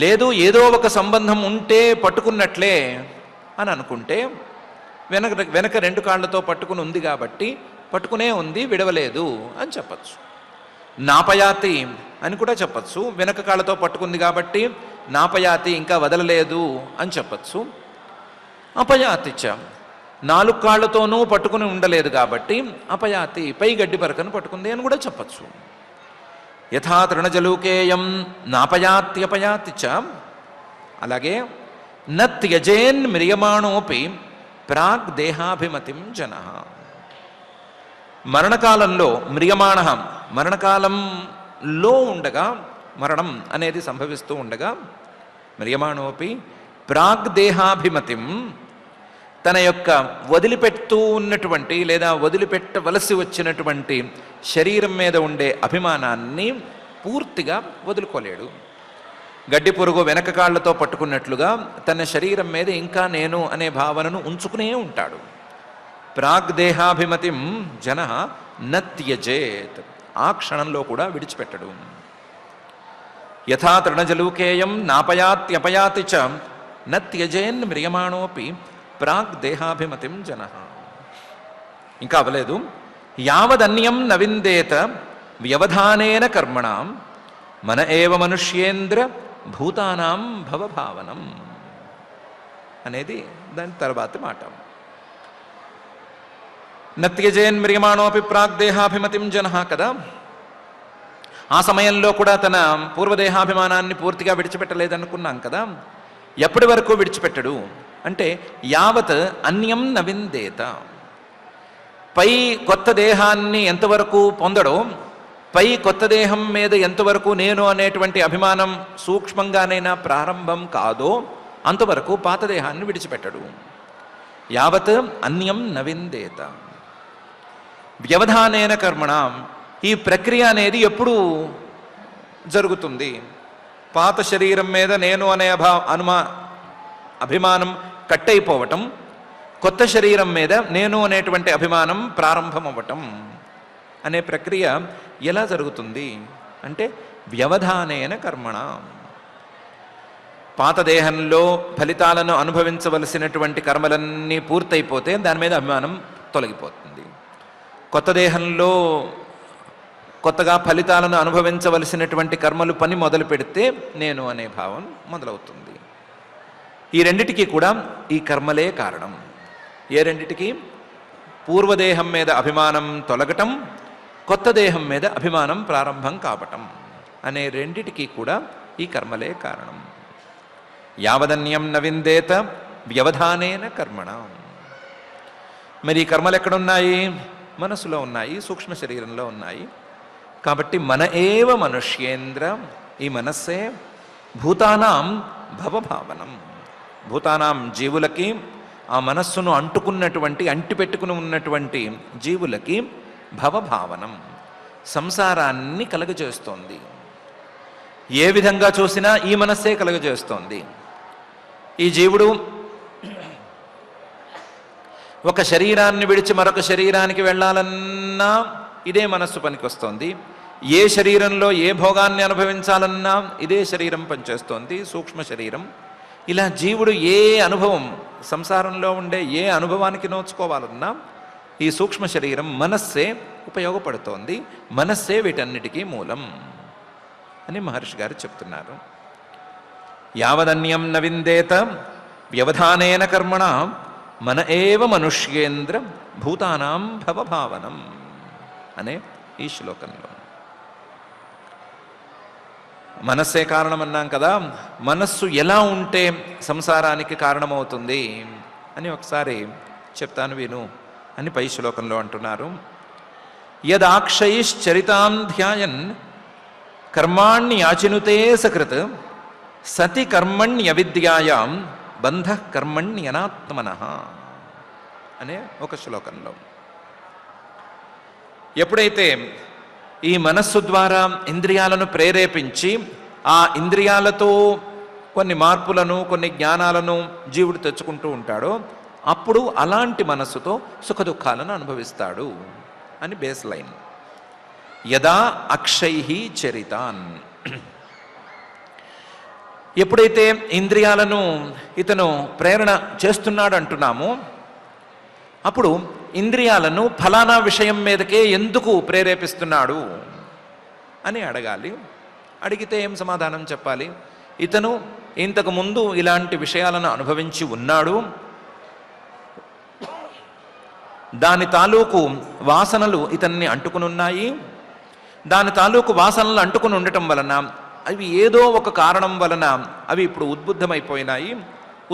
లేదు ఏదో ఒక సంబంధం ఉంటే పట్టుకున్నట్లే అని అనుకుంటే వెనక 2 కాళ్ళతో పట్టుకుని ఉంది కాబట్టి పట్టుకునే ఉంది, విడవలేదు అని చెప్పచ్చు. నాపయాతి అని కూడా చెప్పచ్చు. వెనక కాళ్ళతో పట్టుకుంది కాబట్టి నాపయాతి ఇంకా వదలలేదు అని చెప్పచ్చు. అపయాతిచ 4 కాళ్ళతోనూ పట్టుకుని ఉండలేదు కాబట్టి అపయాతి పై గడ్డి పరకను పట్టుకుంది అని కూడా చెప్పచ్చు. యథా తృణజలూకేయం నాపయాత్యపయాతిచ, అలాగే న త్యజేన్ మ్రియమాణోపి ప్రాగ్ దేహాభిమతిం జన. మరణకాలంలో మ్రియమాణ, మరణకాలంలో ఉండగా, మరణం అనేది సంభవిస్తూ ఉండగా, మ్రియమాణోపి ప్రాగ్ దేహాభిమతిం, తన యొక్క వదిలిపెడుతూ ఉన్నటువంటి లేదా వదిలిపెట్టవలసి వచ్చినటువంటి శరీరం మీద ఉండే అభిమానాన్ని పూర్తిగా వదులుకోలేడు. గడ్డి పురుగు వెనక కాళ్లతో పట్టుకున్నట్లుగా తన శరీరం మీద ఇంకా నేను అనే భావనను ఉంచుకునే ఉంటాడు. ప్రాగ్దేహాభిమతిం జన న త్యజేత్, ఆ క్షణంలో కూడా విడిచిపెట్టడు. యథా తృణజలూకేయం నాపయాత్యపయాతి చ న త్యజేన్ మ్రియమాణోపి ప్రాగ్దేహాభిమతిం జన. ఇంకా అవలేదు. యావదన్యం న విందేత వ్యవధానేన కర్మణాం మన ఏవ మనుష్యేంద్ర భూతానాం భవభావనం అనేది దాని తర్వాతి మాట. నత్యజేన్ మ్రియమాణోపి ప్రాగ్దేహాభిమతిం జన కదా. ఆ సమయంలో కూడా తన పూర్వదేహాభిమానాన్ని పూర్తిగా విడిచిపెట్టలేదనుకున్నాం కదా. ఎప్పటి వరకు విడిచిపెట్టడు అంటే యావత్ అన్యం నవిందేత, పై కొత్త దేహాన్ని ఎంతవరకు పొందడో, పై కొత్త దేహం మీద ఎంతవరకు నేను అనేటువంటి అభిమానం సూక్ష్మంగానైనా ప్రారంభం కాదో అంతవరకు పాత దేహాన్ని విడిచిపెట్టడు. యావత్ అన్యం నవిందేత వ్యవధానేన కర్మణం. ఈ ప్రక్రియ అనేది ఎప్పుడు జరుగుతుంది? పాత శరీరం మీద నేను అనే అభిమానం కట్టయిపోవటం, కొత్త శరీరం మీద నేను అనేటువంటి అభిమానం ప్రారంభం అవ్వటం అనే ప్రక్రియ ఎలా జరుగుతుంది అంటే వ్యవధానేన కర్మణ. పాత దేహంలో ఫలితాలను అనుభవించవలసినటువంటి కర్మలన్నీ పూర్తయిపోతే దాని మీద అభిమానం తొలగిపోతుంది. కొత్త దేహంలో కొత్తగా ఫలితాలను అనుభవించవలసినటువంటి కర్మలు పని మొదలు పెడితే నేను అనే భావం మొదలవుతుంది. ఈ రెండిటికీ కూడా ఈ కర్మలే కారణం. ఏ రెండిటికి? పూర్వదేహం మీద అభిమానం తొలగటం, కొత్త దేహం మీద అభిమానం ప్రారంభం కావటం అనే రెండిటికి కూడా ఈ కర్మలే కారణం. యావదన్యం నవిందేత వ్యవధానేన కర్మణ. మరి ఈ కర్మలు ఎక్కడున్నాయి? మనసులో ఉన్నాయి, సూక్ష్మ శరీరంలో ఉన్నాయి. కాబట్టి మన ఏవ మనుష్యేంద్ర, ఈ మనస్సే భూతానాం భవభావనం. భూతానాం జీవులకి, ఆ మనస్సును అంటుకున్నటువంటి అంటిపెట్టుకుని ఉన్నటువంటి జీవులకి భవభావనం, సంసారాన్ని కలుగజేస్తోంది. ఏ విధంగా చూసినా ఈ మనస్సే కలుగజేస్తోంది. ఈ జీవుడు ఒక శరీరాన్ని విడిచి మరొక శరీరానికి వెళ్ళాలన్నా ఇదే మనస్సు పనికొస్తోంది. ఏ శరీరంలో ఏ భోగాన్ని అనుభవించాలన్నా ఇదే శరీరం పనిచేస్తోంది, సూక్ష్మ శరీరం. ఇలా జీవుడు ఏ అనుభవం సంసారంలో ఉండే ఏ అనుభవానికి నోచుకోవాలన్నా ఈ సూక్ష్మ శరీరం మనస్సే ఉపయోగపడుతోంది, మనస్సే వీటన్నిటికీ మూలం అని మహర్షి గారు చెప్తున్నారు. యావదన్యం న విందేత వ్యవధానేన కర్మణ మన ఏవ మనుష్యేంద్ర భూతానాం భవభావనం అనే ఈ శ్లోకంలో. మనస్సే కారణం అన్నాం కదా, మనస్సు ఎలా ఉంటే సంసారానికి కారణమవుతుంది అని ఒకసారి చెప్తాను విను అని పై శ్లోకంలో అంటున్నారు. యదాక్షైశ్చరితాం ధ్యాయన్ కర్మాణ్యాచినుతే సకృత్ సతి కర్మణ్యవిద్యాయాం బంధ కర్మణ్యనాత్మనః అనే ఒక శ్లోకంలో. ఎప్పుడైతే ఈ మనస్సు ద్వారా ఇంద్రియాలను ప్రేరేపించి ఆ ఇంద్రియాలతో కొన్ని మార్పులను కొన్ని జ్ఞానాలను జీవుడు తెచ్చుకుంటూ ఉంటాడో అప్పుడు అలాంటి మనస్సుతో సుఖదుఖాలను అనుభవిస్తాడు అని బేస్ లైన్. యదా అక్షైహి చరితాన్, ఎప్పుడైతే ఇంద్రియాలను ఇతను ప్రేరణ చేస్తున్నాడు అంటున్నామో అప్పుడు ఇంద్రియాలను ఫలానా విషయం మీదకే ఎందుకు ప్రేరేపిస్తున్నాడు అని అడగాలి. అడిగితే ఏం సమాధానం చెప్పాలి? ఇతను ఇంతకు ముందు ఇలాంటి విషయాలను అనుభవించి ఉన్నాడు, దాని తాలూకు వాసనలు ఇతన్ని అంటుకునున్నాయి, దాని తాలూకు వాసనలు అంటుకుని ఉండటం వలన అవి ఏదో ఒక కారణం వలన అవి ఇప్పుడు ఉద్బుద్ధమైపోయినాయి,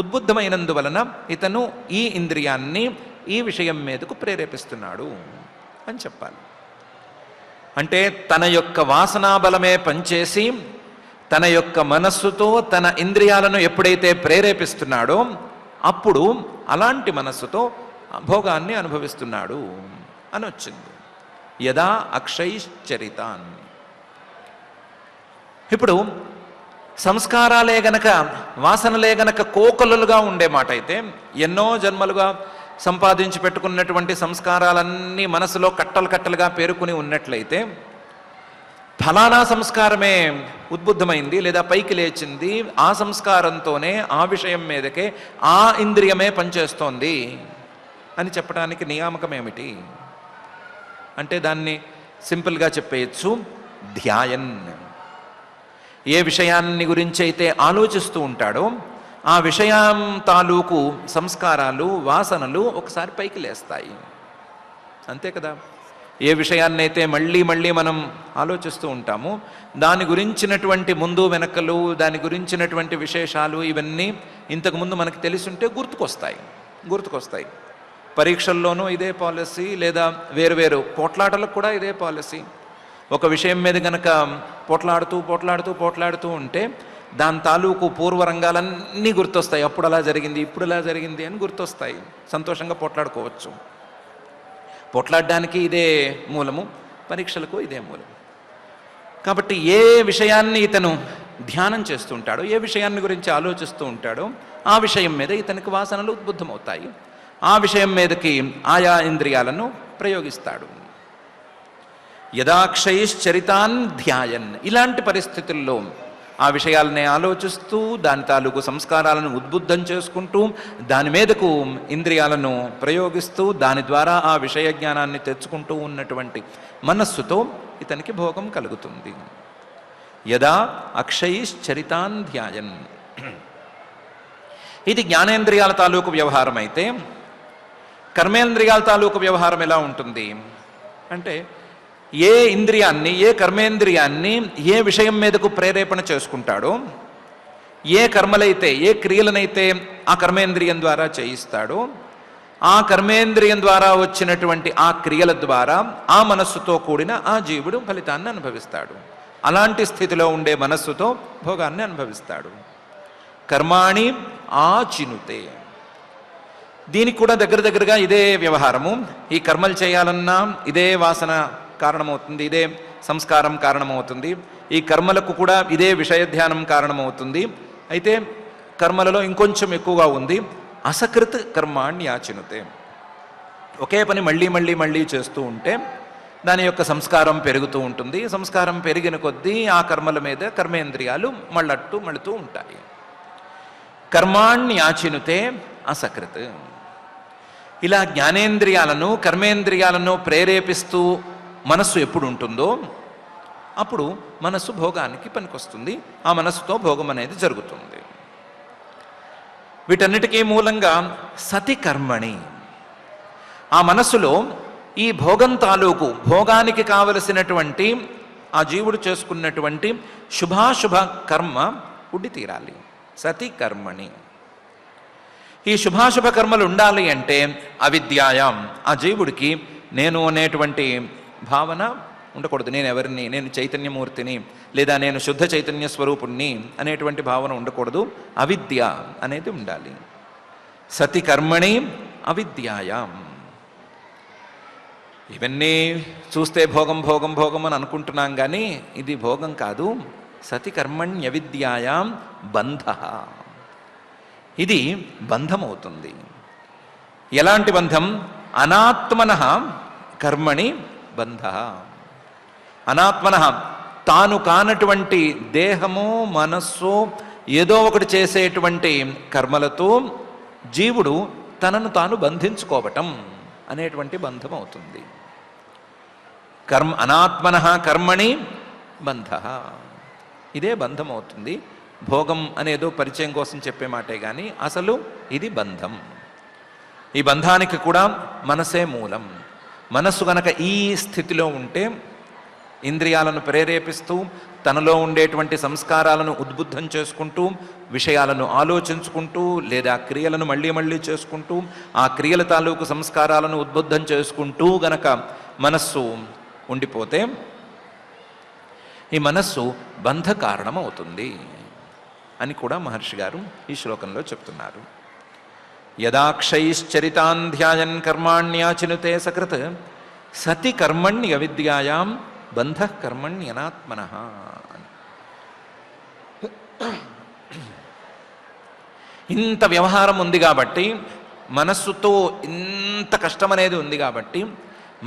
ఉద్బుద్ధమైనందువలన ఇతను ఈ ఇంద్రియాన్ని ఈ విషయం మీదకు ప్రేరేపిస్తున్నాడు అని చెప్పాలి. అంటే తన యొక్క వాసనాబలమే పనిచేసి తన యొక్క మనస్సుతో తన ఇంద్రియాలను ఎప్పుడైతే ప్రేరేపిస్తున్నాడో అప్పుడు అలాంటి మనస్సుతో భోగాన్ని అనుభవిస్తున్నాడు అని వచ్చింది. యదా అక్షైశ్చరితాన్. ఇప్పుడు సంస్కారాలే గనక వాసనలే గనక కోకొల్లలుగా ఉండే మాట అయితే, ఎన్నో జన్మలుగా సంపాదించి పెట్టుకున్నటువంటి సంస్కారాలన్నీ మనసులో కట్టలు కట్టలుగా పేరుకుని ఉన్నట్లయితే ఫలానా సంస్కారమే ఉద్బుద్ధమైంది లేదా పైకి లేచింది, ఆ సంస్కారంతోనే ఆ విషయం మీదకే ఆ ఇంద్రియమే పనిచేస్తోంది అని చెప్పడానికి నియామకం ఏమిటి అంటే దాన్ని సింపుల్గా చెప్పేయచ్చు, ధ్యాయన్. ఏ విషయాన్ని గురించి అయితే ఆలోచిస్తూ ఉంటాడో ఆ విషయం తాలూకు సంస్కారాలు వాసనలు ఒకసారి పైకి లేస్తాయి, అంతే కదా. ఏ విషయాన్నైతే మళ్ళీ మళ్ళీ మనం ఆలోచిస్తూ ఉంటామో దాని గురించినటువంటి ముందు వెనకలు, దాని గురించినటువంటి విశేషాలు ఇవన్నీ ఇంతకుముందు మనకు తెలిసుంటే గుర్తుకొస్తాయి. పరీక్షల్లోనూ ఇదే పాలసీ, లేదా వేరు పోట్లాటలకు కూడా ఇదే పాలసీ. ఒక విషయం మీద గనక పోట్లాడుతూ ఉంటే దాని తాలూకు పూర్వరంగాలన్నీ గుర్తొస్తాయి. అప్పుడు అలా జరిగింది, ఇప్పుడు అలా జరిగింది అని గుర్తొస్తాయి. సంతోషంగా పోట్లాడుకోవచ్చు. పోట్లాడడానికి ఇదే మూలము, పరీక్షలకు ఇదే మూలము. కాబట్టి ఏ విషయాన్ని ఇతను ధ్యానం చేస్తూ ఉంటాడో, ఏ విషయాన్ని గురించి ఆలోచిస్తూ ఉంటాడో ఆ విషయం మీద ఇతనికి వాసనలు ఉద్బుద్ధమవుతాయి. ఆ విషయం మీదకి ఆయా ఇంద్రియాలను ప్రయోగిస్తాడు. యదాక్షైశ్చరితాన్ ధ్యాయన్. ఇలాంటి పరిస్థితుల్లో ఆ విషయాలనే ఆలోచిస్తూ దాని తాలూకు సంస్కారాలను ఉద్బుద్ధం చేసుకుంటూ దాని మీదకు ఇంద్రియాలను ప్రయోగిస్తూ దాని ద్వారా ఆ విషయ జ్ఞానాన్ని తెచ్చుకుంటూ ఉన్నటువంటి మనస్సుతో ఇతనికి భోగం కలుగుతుంది. యదా అక్షైశ్చరితాన్ ధ్యాయన్. ఇది జ్ఞానేంద్రియాల తాలూకు వ్యవహారం అయితే కర్మేంద్రియాల తాలూకు వ్యవహారం ఎలా ఉంటుంది అంటే, ఏ ఇంద్రియాన్ని ఏ కర్మేంద్రియాన్ని ఏ విషయం మీదకు ప్రేరేపణ చేసుకుంటాడో, ఏ కర్మలైతే ఏ క్రియలనైతే ఆ కర్మేంద్రియం ద్వారా చేయిస్తాడో ఆ కర్మేంద్రియం ద్వారా వచ్చినటువంటి ఆ క్రియల ద్వారా ఆ మనస్సుతో కూడిన ఆ జీవుడు ఫలితాన్ని అనుభవిస్తాడు. అలాంటి స్థితిలో ఉండే మనస్సుతో భోగాన్ని అనుభవిస్తాడు. కర్మాణి ఆచినుతే. దీనికి కూడా దగ్గరగా ఇదే వ్యవహారము. ఈ కర్మలు చేయాలన్నా ఇదే వాసన కారణమవుతుంది, ఇదే సంస్కారం కారణమవుతుంది. ఈ కర్మలకు కూడా ఇదే విషయ ధ్యానం కారణమవుతుంది. అయితే కర్మలలో ఇంకొంచెం ఎక్కువగా ఉంది, అసకృత్ కర్మాణ్యాచినుతే. ఒకే పని మళ్ళీ చేస్తూ ఉంటే దాని యొక్క సంస్కారం పెరుగుతూ ఉంటుంది. సంస్కారం పెరిగిన కొద్దీ ఆ కర్మల మీద కర్మేంద్రియాలు మళ్ళతూ ఉంటాయి. కర్మాణ్యాచినుతే అసకృత్. ఇలా జ్ఞానేంద్రియాలను కర్మేంద్రియాలను ప్రేరేపిస్తూ మనస్సు ఎప్పుడు ఉంటుందో అప్పుడు మనస్సు భోగానికి పనికొస్తుంది. ఆ మనస్సుతో భోగం అనేది జరుగుతుంది. వీటన్నిటికీ మూలంగా సతి కర్మణి, ఆ మనస్సులో ఈ భోగం తాలూకు భోగానికి కావలసినటువంటి ఆ జీవుడు చేసుకున్నటువంటి శుభాశుభ కర్మ ఉండి తీరాలి. సతి కర్మణి. ఈ శుభాశుభ కర్మలు ఉండాలి అంటే అవిద్యాయాం, ఆ జీవుడికి నేను అనేటువంటి భావన ఉండకూడదు. నేను ఎవరిని, నేను చైతన్యమూర్తిని లేదా నేను శుద్ధ చైతన్య స్వరూపుణ్ణి అనేటువంటి భావన ఉండకూడదు. అవిద్య అనేది ఉండాలి. సతి కర్మణి అవిద్యాయాం. ఇవన్నీ చూస్తే భోగం భోగం భోగం అని అనుకుంటున్నాం, కానీ ఇది భోగం కాదు. సతి కర్మణ్యవిద్యాయాం బంధ, ఇది బంధం అవుతుంది. ఎలాంటి బంధం? అనాత్మన కర్మణి బంధ. అనాత్మన, తాను కానటువంటి దేహము మనస్సు ఏదో ఒకటి చేసేటువంటి కర్మలతో జీవుడు తనను తాను బంధించుకోవటం అనేటువంటి బంధం అవుతుంది. అనాత్మన కర్మణి బంధ, ఇదే బంధం అవుతుంది. భోగం అనేదో పరిచయం కోసం చెప్పే మాటే కానీ అసలు ఇది బంధం. ఈ బంధానికి కూడా మనసే మూలం. మనస్సు గనక ఈ స్థితిలో ఉంటే ఇంద్రియాలను ప్రేరేపిస్తూ తనలో ఉండేటువంటి సంస్కారాలను ఉద్బుద్ధం చేసుకుంటూ విషయాలను ఆలోచించుకుంటూ లేదా క్రియలను మళ్ళీ మళ్ళీ చేసుకుంటూ ఆ క్రియల తాలూకు సంస్కారాలను ఉద్బుద్ధం చేసుకుంటూ గనక మనస్సు ఉండిపోతే ఈ మనస్సు బంధ కారణం అవుతుంది అని కూడా మహర్షి గారు ఈ శ్లోకంలో చెప్తున్నారు. యదాక్షైశ్చరితాన్ ధ్యాయన్ కర్మాణ్యాచినుతే సకృత్ సతి కర్మణ్యవిద్యాయాం బంధ కర్మణ్యనాత్మన. ఇంత వ్యవహారం ఉంది కాబట్టి, మనస్సుతో ఇంత కష్టం అనేది ఉంది కాబట్టి,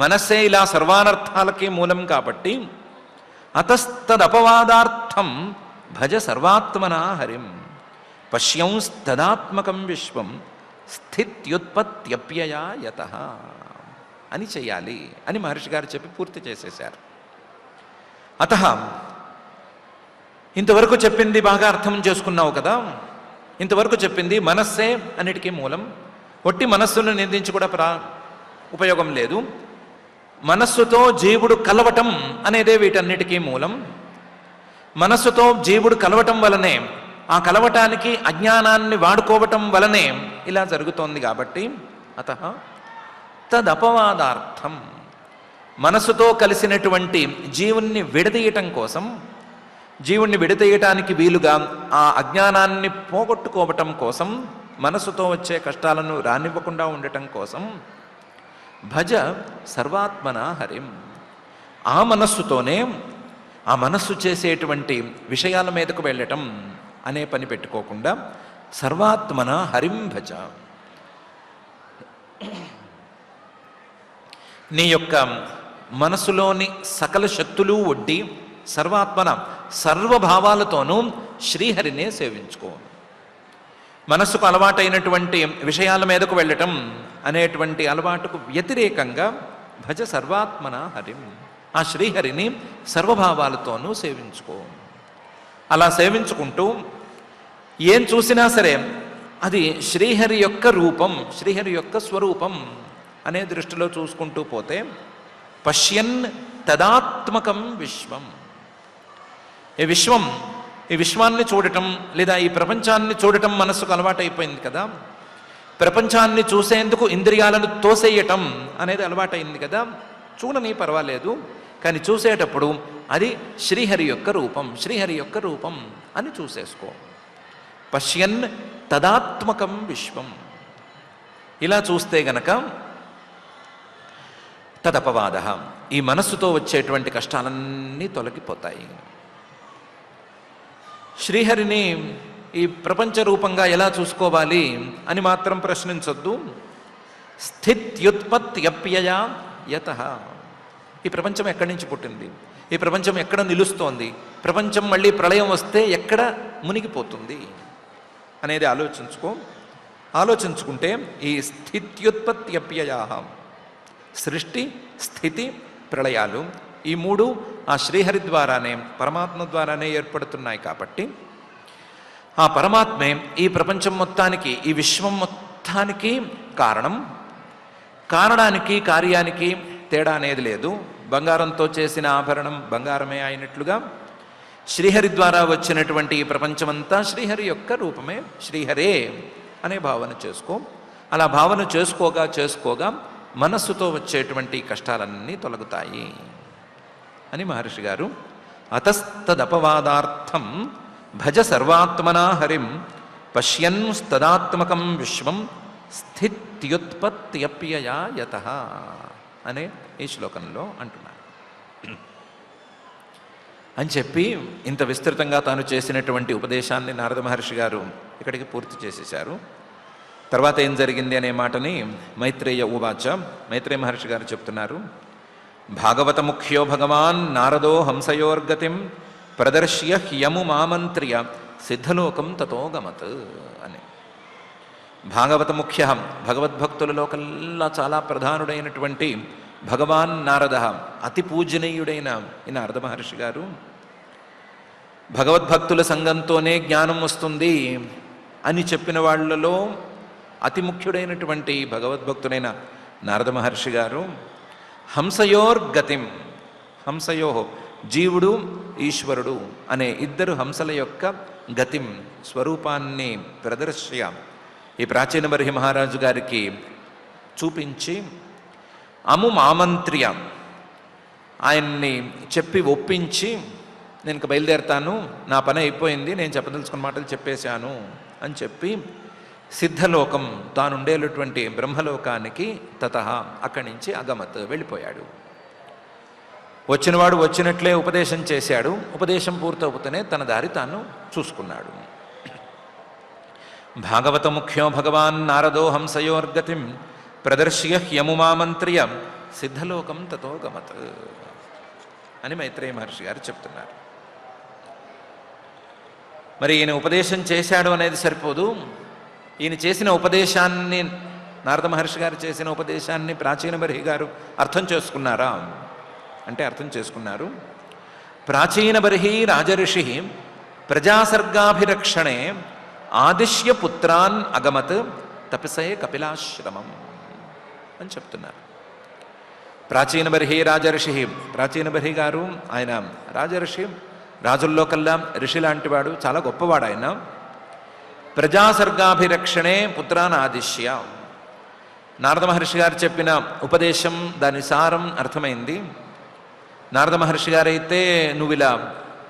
మనస్సే ఇలా సర్వానర్థాలకి మూలం కాబట్టి అతస్తదపవాదార్థం భజ సర్వాత్మనా హరిం పశ్యంస్తదాత్మకం విశ్వం స్థిత్యుత్పత్త్యప్యయా యతః అని చెయ్యాలి అని మహర్షి గారు చెప్పి పూర్తి చేసేశారు. అతః ఇంతవరకు చెప్పింది బాగా అర్థం చేసుకున్నావు కదా. ఇంతవరకు చెప్పింది మనస్సే అన్నిటికీ మూలం. ఒట్టి మనస్సును నిందించి కూడా ఉపయోగం లేదు. మనస్సుతో జీవుడు కలవటం అనేదే వీటన్నిటికీ మూలం. మనస్సుతో జీవుడు కలవటం వలనే, ఆ కలవటానికి అజ్ఞానాన్ని వాడుకోవటం వలనే ఇలా జరుగుతోంది కాబట్టి అతః తదపవాదార్థం, మనస్సుతో కలిసినటువంటి జీవుణ్ణి విడదీయటం కోసం, జీవుణ్ణి విడదీయటానికి వీలుగా ఆ అజ్ఞానాన్ని పోగొట్టుకోవటం కోసం, మనస్సుతో వచ్చే కష్టాలను రానివ్వకుండా ఉండటం కోసం భజ సర్వాత్మన హరిం, ఆ మనస్సుతోనే ఆ మనస్సు చేసేటువంటి విషయాల మీదకు వెళ్ళటం అనే పని పెట్టుకోకుండా సర్వాత్మన హరిం భజ. నీ యొక్క మనసులోని సకల శక్తులు ఒడ్డి సర్వాత్మన సర్వభావాలతోనూ శ్రీహరినే సేవించుకో. మనస్సుకు అలవాటైనటువంటి విషయాల మీదకు వెళ్ళటం అనేటువంటి అలవాటుకు వ్యతిరేకంగా భజ సర్వాత్మన హరిం, ఆ శ్రీహరిని సర్వభావాలతోనూ సేవించుకో. అలా సేవించుకుంటూ ఏం చూసినా సరే అది శ్రీహరి యొక్క రూపం, శ్రీహరి యొక్క స్వరూపం అనే దృష్టిలో చూసుకుంటూ పోతే పశ్యన్ తదాత్మకం విశ్వం, ఈ విశ్వం, ఈ విశ్వాన్ని చూడటం లేదా ఈ ప్రపంచాన్ని చూడటం మనస్సుకు అలవాటైపోయింది కదా. ప్రపంచాన్ని చూసేందుకు ఇంద్రియాలను తోసేయటం అనేది అలవాటైంది కదా. చూడని పర్వాలేదు, కానీ చూసేటప్పుడు అది శ్రీహరి యొక్క రూపం, శ్రీహరి యొక్క రూపం అని చూసేసుకో. పశ్యన్ తదాత్మకం విశ్వం, ఇలా చూస్తే గనక తదపవాద, ఈ మనస్సుతో వచ్చేటువంటి కష్టాలన్నీ తొలగిపోతాయి. శ్రీహరిని ఈ ప్రపంచ రూపంగా ఎలా చూసుకోవాలి అని మాత్రం ప్రశ్నించొద్దు. స్థిత్యుత్పత్త్యప్యయా యతః, ఈ ప్రపంచం ఎక్కడి నుంచి పుట్టింది, ఈ ప్రపంచం ఎక్కడ నిలుస్తోంది, ప్రపంచం మళ్ళీ ప్రళయం వస్తే ఎక్కడ మునిగిపోతుంది అనేది ఆలోచించుకో. ఆలోచించుకుంటే ఈ స్థిత్యుత్పత్త్యప్యయా, సృష్టి స్థితి ప్రళయాలు ఈ మూడు ఆ శ్రీహరి ద్వారానే, పరమాత్మ ద్వారానే ఏర్పడుతున్నాయి. కాబట్టి ఆ పరమాత్మే ఈ ప్రపంచం మొత్తానికి, ఈ విశ్వం మొత్తానికి కారణం. కారణానికి కార్యానికి తేడా అనేది లేదు. బంగారంతో చేసిన ఆభరణం బంగారమే అయినట్లుగా శ్రీహరి ద్వారా వచ్చినటువంటి ఈ ప్రపంచమంతా శ్రీహరి యొక్క రూపమే, శ్రీహరే అనే భావన చేసుకో. అలా భావన చేసుకోగా మనస్సుతో వచ్చేటువంటి కష్టాలన్నీ తొలగుతాయి అని మహర్షి గారు అతస్తదపవాదార్థం భజ సర్వాత్మనా హరిం పశ్యన్ తదాత్మకం విశ్వం స్థిత్యుత్పత్త్యప్యయా యతః అనే ఈ శ్లోకంలో అంటున్నారు. అని చెప్పి ఇంత విస్తృతంగా తాను చేసినటువంటి ఉపదేశాన్ని నారద మహర్షి గారు ఇక్కడికి పూర్తి చేసేశారు. తర్వాత ఏం జరిగింది అనే మాటని మైత్రేయ ఉవాచ, మైత్రేయ మహర్షి గారు చెప్తున్నారు. భాగవత ముఖ్యో భగవాన్ నారదో హంసయోర్గతిం ప్రదర్శ్య హ్యము మామంత్ర్య సిద్ధలోకం తతో గమత్ అని. భాగవత ముఖ్య, భగవద్భక్తులలో కల్లా చాలా ప్రధానుడైనటువంటి భగవాన్ నారద, అతి పూజనీయుడైన ఈ నారద మహర్షి గారు భగవద్భక్తుల సంఘంతోనే జ్ఞానం వస్తుంది అని చెప్పిన వాళ్ళలో అతి ముఖ్యుడైనటువంటి భగవద్భక్తుడైన నారద మహర్షి గారు హంసయోర్గతిం, హంసయో జీవుడు ఈశ్వరుడు అనే ఇద్దరు హంసల యొక్క గతిం స్వరూపాన్ని ప్రదర్శ్య ఈ ప్రాచీన బర్హి మహారాజు గారికి చూపించి అము మామంత్ర్య, ఆయన్ని చెప్పి ఒప్పించి నేను ఇంక బయలుదేరుతాను, నా పని అయిపోయింది, నేను చెప్పదలుచుకున్న మాటలు చెప్పేశాను అని చెప్పి సిద్ధలోకం, తానుండేటటువంటి బ్రహ్మలోకానికి తతః అక్కడి నుంచి అగమత్ వెళ్ళిపోయాడు. వచ్చినవాడు వచ్చినట్లే ఉపదేశం చేశాడు. ఉపదేశం పూర్తవుతూనే తన దారి తాను చూసుకున్నాడు. భాగవత ముఖ్యో భగవాన్ నారదో హంసయోర్గతిం ప్రదర్శ్య హ్యముమామంత్ర్య సిద్ధలోకం తతో గమత్ అని మైత్రేయ మహర్షి గారు చెప్తున్నారు. మరి ఈయన ఉపదేశం చేశాడు అనేది సరిపోదు. ఈయన చేసిన ఉపదేశాన్ని, నారద మహర్షి గారు చేసిన ఉపదేశాన్ని ప్రాచీన బర్హి గారు అర్థం చేసుకున్నారా అంటే అర్థం చేసుకున్నారు. ప్రాచీన బర్హి రాజర్షి ప్రజాసర్గాభిరక్షణే ఆదిశ్య పుత్రాన్ అగమత్ తపసే కపిలాశ్రమం అని చెప్తున్నారు. ప్రాచీన బర్హి రాజర్షి, ప్రాచీన బర్హి గారు ఆయన రాజర్షి, రాజుల్లో కల్లా ఋషి లాంటివాడు, చాలా గొప్పవాడు ఆయన. ప్రజాసర్గాభిరక్షణే పుత్రాన్ ఆదిశ్య, నారద మహర్షి గారు చెప్పిన ఉపదేశం, దాని సారం అర్థమైంది. నారద మహర్షి గారైతే నువ్వు ఇలా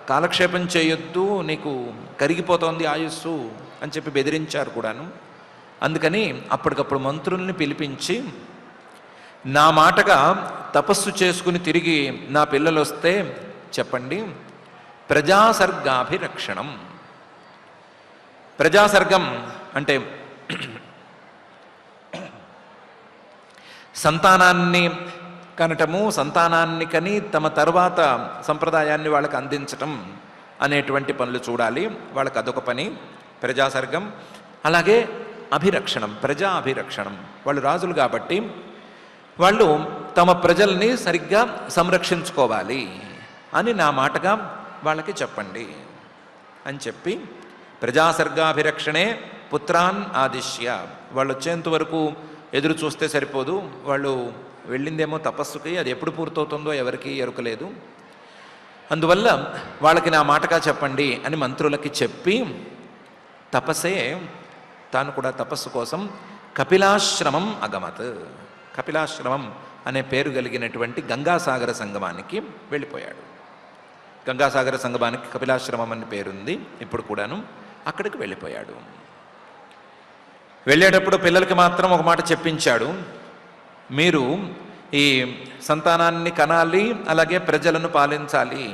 కాలక్షేపం చేయొద్దు, నీకు కరిగిపోతోంది ఆయుస్సు అని చెప్పి బెదిరించారు కూడాను. అందుకని అప్పటికప్పుడు మంత్రుల్ని పిలిపించి నా మాటగా తపస్సు చేసుకుని తిరిగి నా పిల్లలు వస్తే చెప్పండి, ప్రజాసర్గాభిరక్షణం. ప్రజాసర్గం అంటే సంతానాన్ని కనటము, సంతానాన్ని కని తమ తర్వాత సంప్రదాయాన్ని వాళ్ళకి అందించటం అనేటువంటి పనులు చూడాలి. వాళ్ళకి అదొక పని ప్రజాసర్గం. అలాగే అభిరక్షణం, ప్రజా అభిరక్షణం. వాళ్ళు రాజులు కాబట్టి వాళ్ళు తమ ప్రజల్ని సరిగ్గా సంరక్షించుకోవాలి అని నా మాటగా వాళ్ళకి చెప్పండి అని చెప్పి ప్రజాసర్గాభిరక్షణే పుత్రాన్ ఆదిశ్య. వాళ్ళు వచ్చేంత వరకు ఎదురు చూస్తే సరిపోదు. వాళ్ళు వెళ్ళిందేమో తపస్సుకి, అది ఎప్పుడు పూర్తవుతుందో ఎవరికీ ఎరుకలేదు. అందువల్ల వాళ్ళకి నా మాటగా చెప్పండి అని మంత్రులకి చెప్పి తపస్సే తాను కూడా తపస్సు కోసం కపిలాశ్రమం అగమత్. కపిలాశ్రమం అనే పేరు కలిగినటువంటి గంగాసాగర సంగమానికి వెళ్ళిపోయాడు. గంగాసాగర సంగమానికి కపిలాశ్రమం అని పేరుంది ఇప్పుడు కూడాను. అక్కడికి వెళ్ళిపోయాడు. వెళ్ళేటప్పుడు పిల్లలకి మాత్రం ఒక మాట చెప్పించాడు, మీరు ఈ సంతానాన్ని కనాలి, అలాగే ప్రజలను పాలించాలి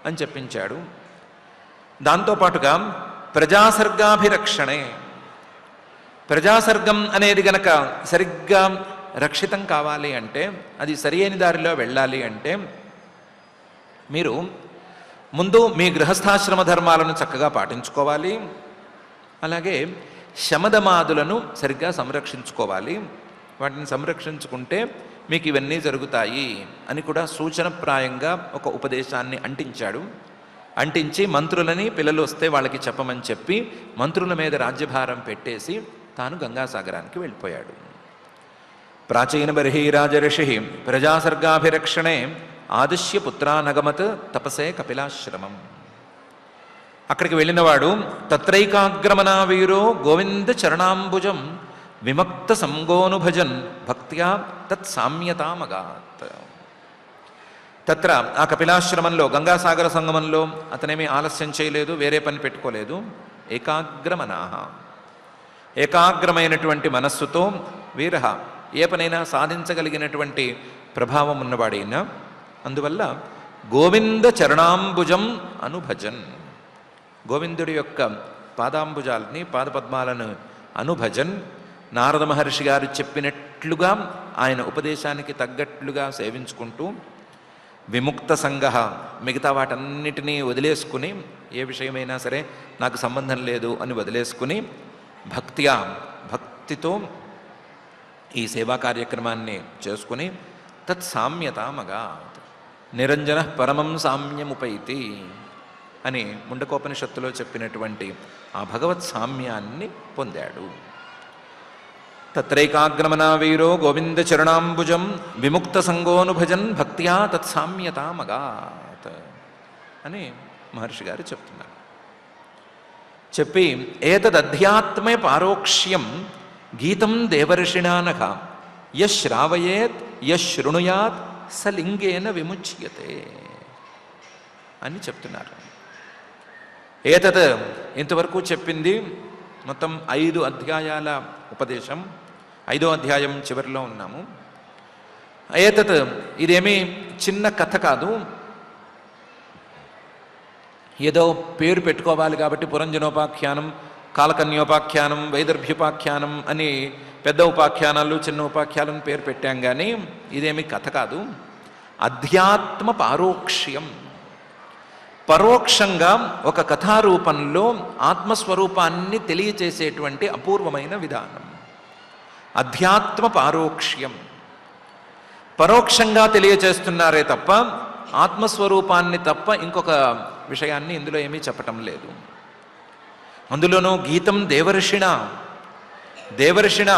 అని చెప్పించాడు. దాంతోపాటుగా ప్రజాసర్గాభిరక్షణే, ప్రజాసర్గం అనేది గనక సరిగ్గా రక్షితం కావాలి అంటే, అది సరియైన దారిలో వెళ్ళాలి అంటే మీరు ముందు మీ గృహస్థాశ్రమ ధర్మాలను చక్కగా పాటించుకోవాలి. అలాగే శమదమాదులను సరిగ్గా సంరక్షించుకోవాలి, వాటిని సంరక్షించుకుంటే మీకు ఇవన్నీ జరుగుతాయి అని కూడా సూచనప్రాయంగా ఒక ఉపదేశాన్ని అంటించాడు. అంటించి మంత్రులని పిల్లలు వస్తే వాళ్ళకి చెప్పమని చెప్పి మంత్రుల మీద రాజ్యభారం పెట్టేసి తాను గంగాసాగరానికి వెళ్ళిపోయాడు. ప్రాచీన బర్హీరాజ ఋషి ప్రజాసర్గాభిరక్షణే ఆదిశ్య పుత్రానగమత్ తపసే కపిలాశ్రమం. అక్కడికి వెళ్ళినవాడు తత్రైకాగ్రమనా వీరో గోవింద చరణాంబుజం విమక్త సంగోనుభజన్ భక్త్యా తత్సామ్యతామగాత్. తత్ర ఆ కపిలాశ్రమంలో గంగాసాగర సంగమంలో అతనేమీ ఆలస్యం చేయలేదు, వేరే పని పెట్టుకోలేదు. ఏకాగ్రమనాహ, ఏకాగ్రమైనటువంటి మనస్సుతో వీరహ, ఏ పనైనా సాధించగలిగినటువంటి ప్రభావం ఉన్నవాడైనా, అందువల్ల గోవింద చరణాంబుజం అనుభజన్, గోవిందుడి యొక్క పాదాంబుజాలని పాదపద్మాలను అనుభజన్, నారద మహర్షి గారు చెప్పినట్లుగా ఆయన ఉపదేశానికి తగ్గట్లుగా సేవించుకుంటూ, విముక్త సంగ, మిగతా వాటన్నిటినీ వదిలేసుకుని, ఏ విషయమైనా సరే నాకు సంబంధం లేదు అని వదిలేసుకుని, భక్త్యా, భక్తితో ఈ సేవా కార్యక్రమాన్ని చేసుకుని, తత్సామ్యతామగా, నిరంజన పరమం సామ్యముపైతి అని ముండకోపనిషత్తులో చెప్పినటువంటి ఆ భగవత్ సామ్యాన్ని పొందాడు. తత్రైకాగ్రమనా వీరో గోవింద చరణాంబుజం విముక్త సంగోనుభజన్ భక్త్యా తత్సామ్యతామగాత్ అని మహర్షి గారు చెప్తున్నారు. చెప్పి ఏతదధ్యాత్మే పారోక్ష్యం గీతం దేవర్షిణానఘ యశ్రావయేత్ యశృణుయాత్ సలింగేన విముచ్యతే అని చెప్తున్నారు. ఏతత్ ఇంతవరకు చెప్పింది మొత్తం 5 అధ్యాయాల ఉపదేశం. 5వ అధ్యాయం చివరిలో ఉన్నాము. ఏతత్ ఇదేమీ చిన్న కథ కాదు, ఏదో పేరు పెట్టుకోవాలి కాబట్టి పురంజనోపాఖ్యానం, కాలకన్యోపాఖ్యానం, వైదర్భ్యుపాఖ్యానం అని పెద్ద ఉపాఖ్యానాలు చిన్న ఉపాఖ్యానం పేరు పెట్టాం. కానీ ఇదేమి కథ కాదు, అధ్యాత్మ పారోక్ష్యం, పరోక్షంగా ఒక కథారూపంలో ఆత్మస్వరూపాన్ని తెలియచేసేటువంటి అపూర్వమైన విధానం. అధ్యాత్మ పారోక్ష్యం, పరోక్షంగా తెలియచేస్తున్నారే తప్ప ఆత్మస్వరూపాన్ని తప్ప ఇంకొక విషయాన్ని ఇందులో ఏమీ చెప్పటం లేదు. అందులోనూ గీతం దేవర్షిణ, దేవర్షిణ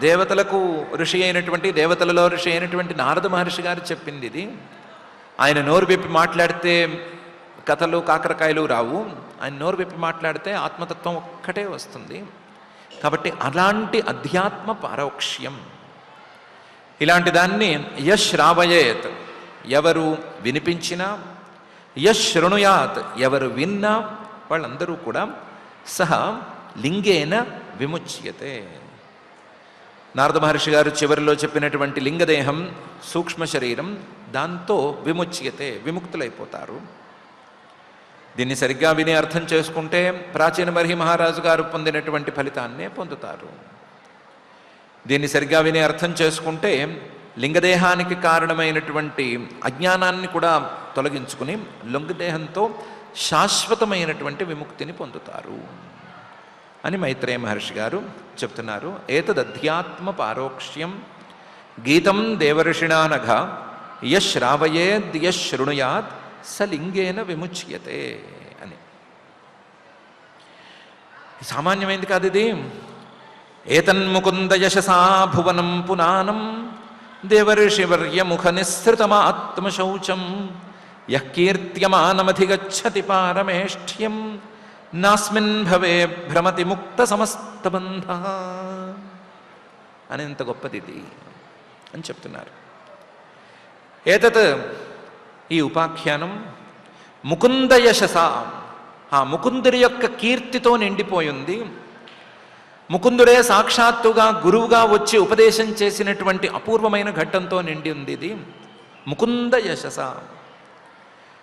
దేవతలకు ఋషి అయినటువంటి, దేవతలలో ఋషి అయినటువంటి నారద మహర్షి గారు చెప్పింది ఇది. ఆయన నోరు విప్పి మాట్లాడితే కథలు కాకరకాయలు రావు, ఆయన నోరు విప్పి మాట్లాడితే ఆత్మతత్వం ఒక్కటే వస్తుంది. కాబట్టి అలాంటి అధ్యాత్మ పారోక్ష్యం, ఇలాంటి దాన్ని యశ్రావయేత్, ఎవరు వినిపించినా, యశృణుయాత్, ఎవరు విన్నా వాళ్ళందరూ కూడా సహ లింగేన విముచ్యతే. నారద మహర్షి గారు చివరిలో చెప్పినటువంటి లింగదేహం, సూక్ష్మ శరీరం, దాంతో విముచ్యతే, విముక్తులైపోతారు. దీన్ని సరిగ్గా విని అర్థం చేసుకుంటే ప్రాచీన బర్హి మహారాజు గారు పొందినటువంటి ఫలితాన్నే పొందుతారు. దీన్ని సరిగ్గా విని అర్థం చేసుకుంటే లింగదేహానికి కారణమైనటువంటి అజ్ఞానాన్ని కూడా తొలగించుకుని లింగదేహంతో శాశ్వతమైనటువంటి విముక్తిని పొందుతారు అని మైత్రేయ మహర్షి గారు చెప్తున్నారు. ఏతదధ్యాత్మ పారోక్ష్యం గీతం దేవర్షిణానఘ యశ్రావయేద్ యశృణుయాత్ సలింగేన విముచ్యతే అని. సామాన్యమైంది కాదు ఇది. ఏతన్ముకుంద యశసా భువనం పునానం దేవర్షివర్యముఖ నిస్సృతమాత్మశౌచం యః కీర్త్యమానమధిగచ్చతి పారమేష్ఠ్యం నాస్మిన్ భవే భ్రమతి ముక్త సమస్తబంధ అని. ఎంత గొప్పది ఇది అని చెప్తున్నారు. ఏతత్ ఈ ఉపాఖ్యానం ముకుంద యశస, ఆ ముకుందుడి యొక్క కీర్తితో నిండిపోయింది. ముకుందుడే సాక్షాత్తుగా గురువుగా వచ్చి ఉపదేశం చేసినటువంటి అపూర్వమైన ఘట్టంతో నిండి ఉంది ఇది. ముకుంద యశస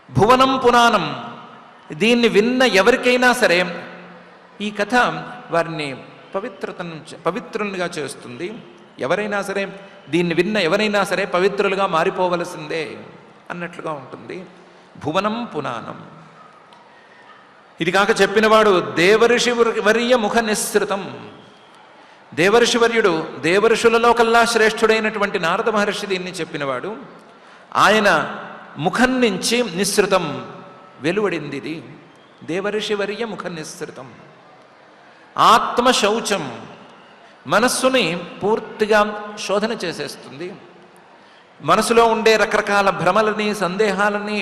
భువనం పునానం, దీన్ని విన్న ఎవరికైనా సరే ఈ కథ వారిని పవిత్రులుగా చేస్తుంది. ఎవరైనా సరే దీన్ని విన్న ఎవరైనా సరే పవిత్రులుగా మారిపోవలసిందే అన్నట్లుగా ఉంటుంది. భువనం పునానం. ఇది కాక చెప్పినవాడు దేవర్షి వర్య ముఖ నిస్సృతం, దేవర్షివర్యుడు దేవర్షులలో కల్లా శ్రేష్ఠుడైనటువంటి నారద మహర్షి దీన్ని చెప్పినవాడు. ఆయన ముఖం నుంచి నిస్సృతం వెలువడింది ఇది. దేవర్షివర్య ముఖ నిస్సృతం. ఆత్మశౌచం, మనస్సుని పూర్తిగా శోధన చేసేస్తుంది. మనసులో ఉండే రకరకాల భ్రమలని సందేహాలని